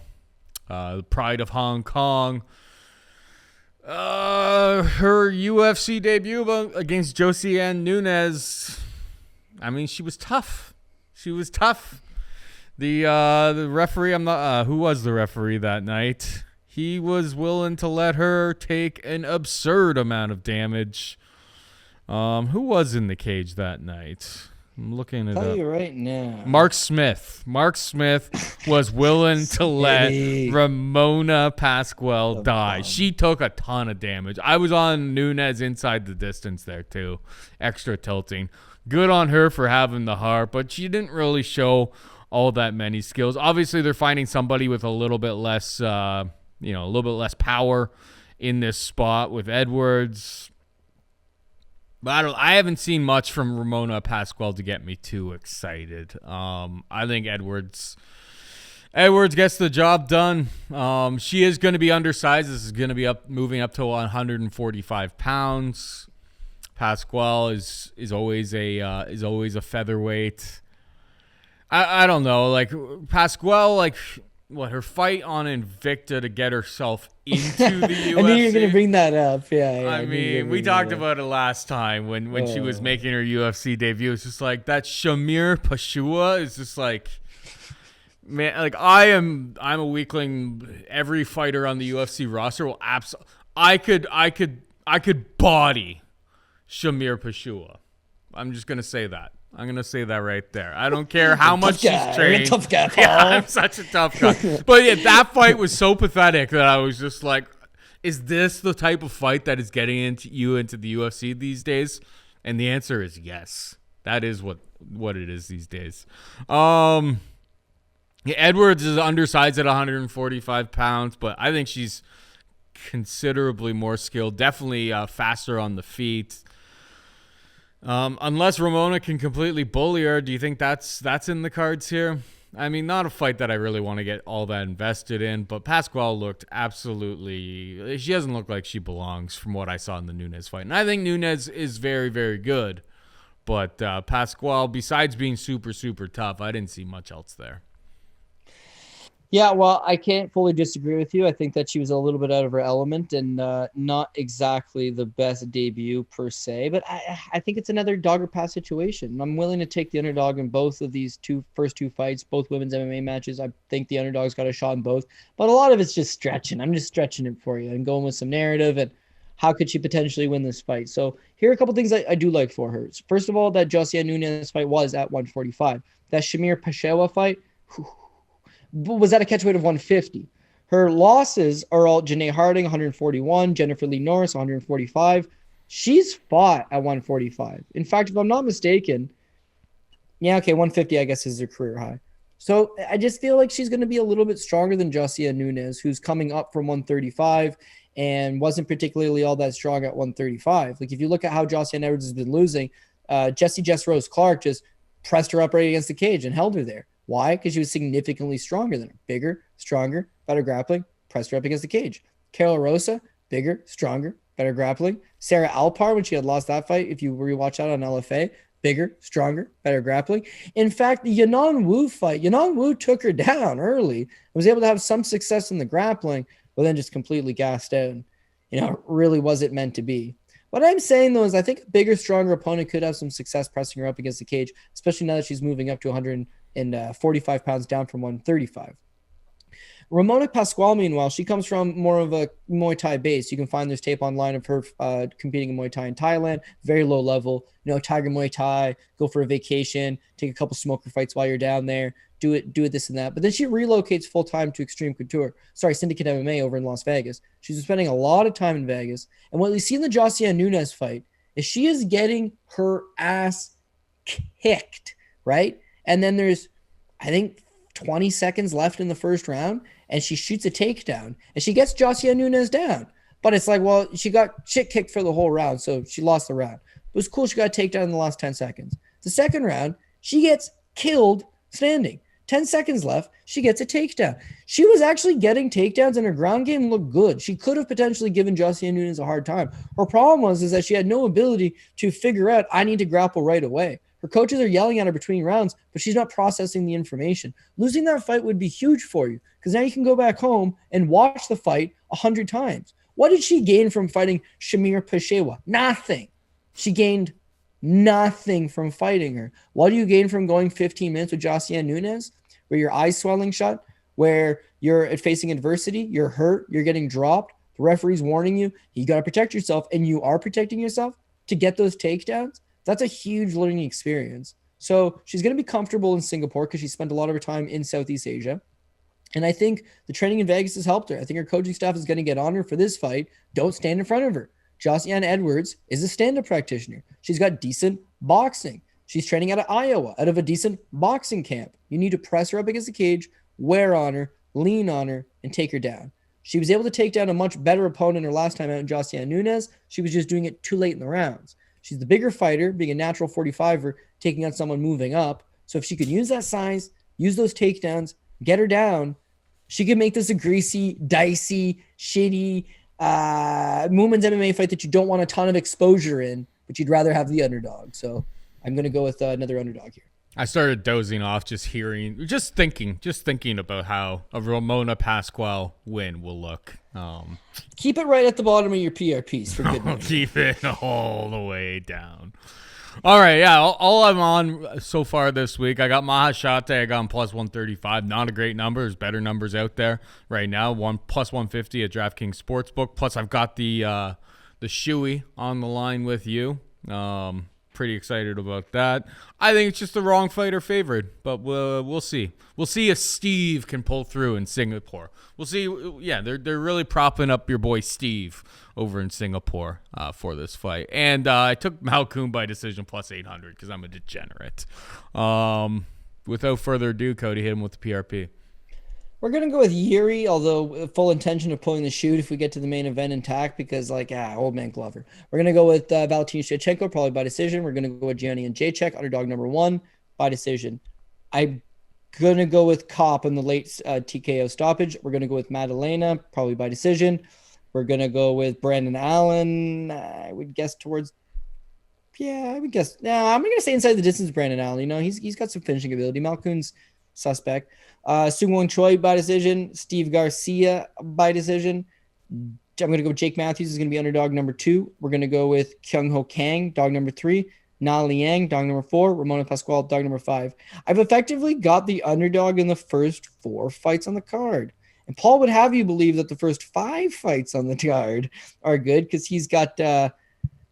The pride of Hong Kong. Her UFC debut against Josiane Nunes. I mean, she was tough. The referee, who was the referee that night? He was willing to let her take an absurd amount of damage. Who was in the cage that night? I'm looking it up. I'll tell you right now. Mark Smith. Mark Smith was willing to let Ramona Pascual die. She took a ton of damage. I was on Nunes inside the distance there too. Extra tilting. Good on her for having the heart, but she didn't really show all that many skills. Obviously, they're finding somebody with a little bit less, a little bit less power in this spot with Edwards. But I haven't seen much from Ramona Pascual to get me too excited. I think Edwards gets the job done. She is going to be undersized. This is going to be moving up to 145 pounds. Pascual is always a featherweight. I don't know, like Pascual, like what her fight on Invicta to get herself into the UFC. I knew you were gonna bring that up. Yeah. I mean, we talked about it last time when she was making her UFC debut. It's just like that Shamir Pashua is just like, man, like I'm a weakling. Every fighter on the UFC roster will I could body Shamir Pashua. I'm just gonna say that. I'm going to say that right there. I don't care how much she's trained. Tough guy, Paul. Yeah, I'm such a tough guy. But yeah, that fight was so pathetic that I was just like, is this the type of fight that is getting into the UFC these days? And the answer is yes. That is what it is these days. Yeah, Edwards is undersized at 145 pounds, but I think she's considerably more skilled. Definitely faster on the feet. Unless Ramona can completely bully her, do you think that's in the cards here? I mean, not a fight that I really want to get all that invested in, but Pascual looked absolutely... She doesn't look like she belongs from what I saw in the Nunes fight. And I think Nunes is very, very good. But Pascual, besides being super, super tough, I didn't see much else there. Yeah, well, I can't fully disagree with you. I think that she was a little bit out of her element and not exactly the best debut per se. But I think it's another dogger pass situation. I'm willing to take the underdog in both of these first two fights, both women's MMA matches. I think the underdog's got a shot in both. But a lot of it's just stretching. I'm just stretching it for you and going with some narrative and how could she potentially win this fight. So here are a couple things I do like for her. First of all, that Josiane Nunes fight was at 145. That Shamir Pashewa fight, was at a catchweight of 150. Her losses are all Janae Harding, 141, Jennifer Lee Norris, 145. She's fought at 145. In fact, if I'm not mistaken, 150, I guess, is her career high. So I just feel like she's going to be a little bit stronger than Josiane Nunes, who's coming up from 135 and wasn't particularly all that strong at 135. Like, if you look at how Josiane Edwards has been losing, Jess Rose Clark just pressed her up right against the cage and held her there. Why? Because she was significantly stronger than her. Bigger, stronger, better grappling, pressed her up against the cage. Carol Rosa, bigger, stronger, better grappling. Sarah Alpar, when she had lost that fight, if you rewatch that on LFA, bigger, stronger, better grappling. In fact, the Yanan Wu fight, Yanan Wu took her down early and was able to have some success in the grappling, but then just completely gassed out. Really wasn't meant to be. What I'm saying, though, is I think a bigger, stronger opponent could have some success pressing her up against the cage, especially now that she's moving up to 145 pounds down from 135. Ramona Pascual, meanwhile, she comes from more of a Muay Thai base. You can find this tape online of her competing in Muay Thai in Thailand, very low level. Tiger Muay Thai, go for a vacation, take a couple smoker fights while you're down there, do it this and that. But then she relocates full-time to Syndicate MMA over in Las Vegas. She's been spending a lot of time in Vegas. And what we see in the Jocelyn Nunes fight is she is getting her ass kicked, right? And then there's, I think, 20 seconds left in the first round, and she shoots a takedown, and she gets Jocelyn Nunes down. But it's like, well, she got shit kicked for the whole round, so she lost the round. It was cool she got a takedown in the last 10 seconds. The second round, she gets killed standing. 10 seconds left, she gets a takedown. She was actually getting takedowns, and her ground game looked good. She could have potentially given Jocelyn Nunes a hard time. Her problem was that she had no ability to figure out, I need to grapple right away. Her coaches are yelling at her between rounds, but she's not processing the information. Losing that fight would be huge for you because now you can go back home and watch the fight 100 times. What did she gain from fighting Shamir Peshewa? Nothing. She gained nothing from fighting her. What do you gain from going 15 minutes with Jocelyn Nunes, where your eyes swelling shut, where you're facing adversity, you're hurt, you're getting dropped, the referee's warning you, you got to protect yourself, and you are protecting yourself to get those takedowns? That's a huge learning experience. So she's going to be comfortable in Singapore because she spent a lot of her time in Southeast Asia. And I think the training in Vegas has helped her. I think her coaching staff is going to get on her for this fight. Don't stand in front of her. Jocelyn Edwards is a stand-up practitioner. She's got decent boxing. She's training out of Iowa, out of a decent boxing camp. You need to press her up against the cage, wear on her, lean on her, and take her down. She was able to take down a much better opponent her last time out in Jocelyn Nunes. She was just doing it too late in the rounds. She's the bigger fighter, being a natural 45er, taking on someone moving up. So if she could use that size, use those takedowns, get her down, she could make this a greasy, dicey, shitty women's MMA fight that you don't want a ton of exposure in, but you'd rather have the underdog. So I'm going to go with another underdog here. I started dozing off just thinking about how a Ramona Pascual win will look. Keep it right at the bottom of your PRPs for good measure. Keep it all the way down. All right, yeah, all I'm on so far this week, I got Maheshate, I got him plus 135. Not a great number. There's better numbers out there right now. Plus 150 at DraftKings Sportsbook. Plus, I've got the shoey on the line with you. Pretty excited about that. I think it's just the wrong fighter favorite, but we'll see. We'll see if Steve can pull through in Singapore. We'll see. Yeah, they're really propping up your boy Steve over in Singapore for this fight. And I took Malkoun by decision plus 800 because I'm a degenerate. Without further ado, Cody, hit him with the PRP. We're going to go with Jiri, although full intention of pulling the shoot if we get to the main event intact because, old man Glover. We're going to go with Valentina Shevchenko, probably by decision. We're going to go with Gianni and Jedrzejczyk, underdog number 1, by decision. I'm going to go with Kape in the late TKO stoppage. We're going to go with Maddalena, probably by decision. We're going to go with Brandon Allen. I would guess towards... Yeah, I would guess... No, I'm going to say inside the distance Brandon Allen. He's got some finishing ability. Malkoun's suspect. Seung Choi by decision. Steve Garcia by decision. I'm going to go with Jake Matthews is going to be underdog number 2. We're going to go with Kang, dog number 3. Na Liang, dog number 4. Ramona Pascual, dog number 5. I've effectively got the underdog in the first 4 fights on the card. And Paul would have you believe that the first 5 fights on the card are good because he's got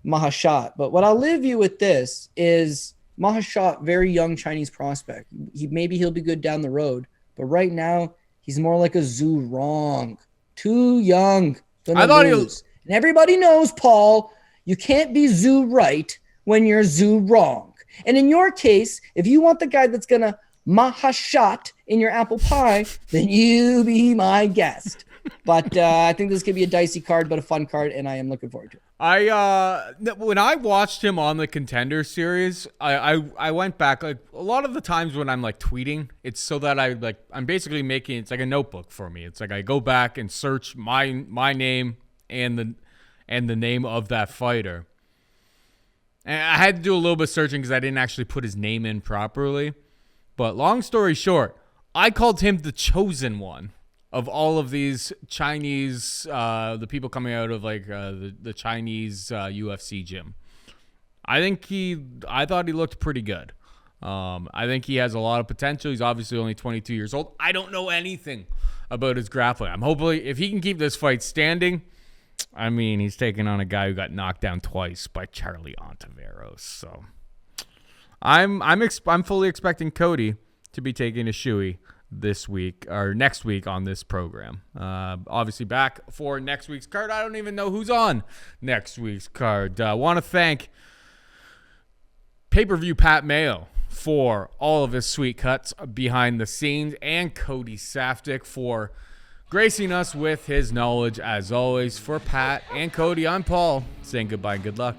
Maheshate. But what I'll leave you with this is Maheshate, very young Chinese prospect. Maybe he'll be good down the road. But right now, he's more like a Zhu Rong. Too young. I thought he was... And everybody knows, Paul, you can't be Zhu right when you're Zhu wrong. And in your case, if you want the guy that's going to Maheshate in your apple pie, then you be my guest. But I think this could be a dicey card, but a fun card, and I am looking forward to it. When I watched him on the Contender Series, I went back. Like a lot of the times when I'm like tweeting, it's so that I'm basically making, it's like a notebook for me. It's like I go back and search my name and the name of that fighter. And I had to do a little bit of searching because I didn't actually put his name in properly. But long story short, I called him the chosen one of all of these Chinese, the people coming out of like the Chinese UFC gym. I thought he looked pretty good. I think he has a lot of potential. He's obviously only 22 years old. I don't know anything about his grappling. I'm hopefully, if he can keep this fight standing, I mean, he's taking on a guy who got knocked down twice by Charlie Ontiveros. So I'm fully expecting Cody to be taking a shoey this week or next week on this program. Obviously back for next week's card. I don't even know who's on next week's card. Want to thank pay-per-view Pat Mayo for all of his sweet cuts behind the scenes, and Cody Saftic for gracing us with his knowledge as always. For Pat and Cody, I'm Paul saying goodbye and good luck.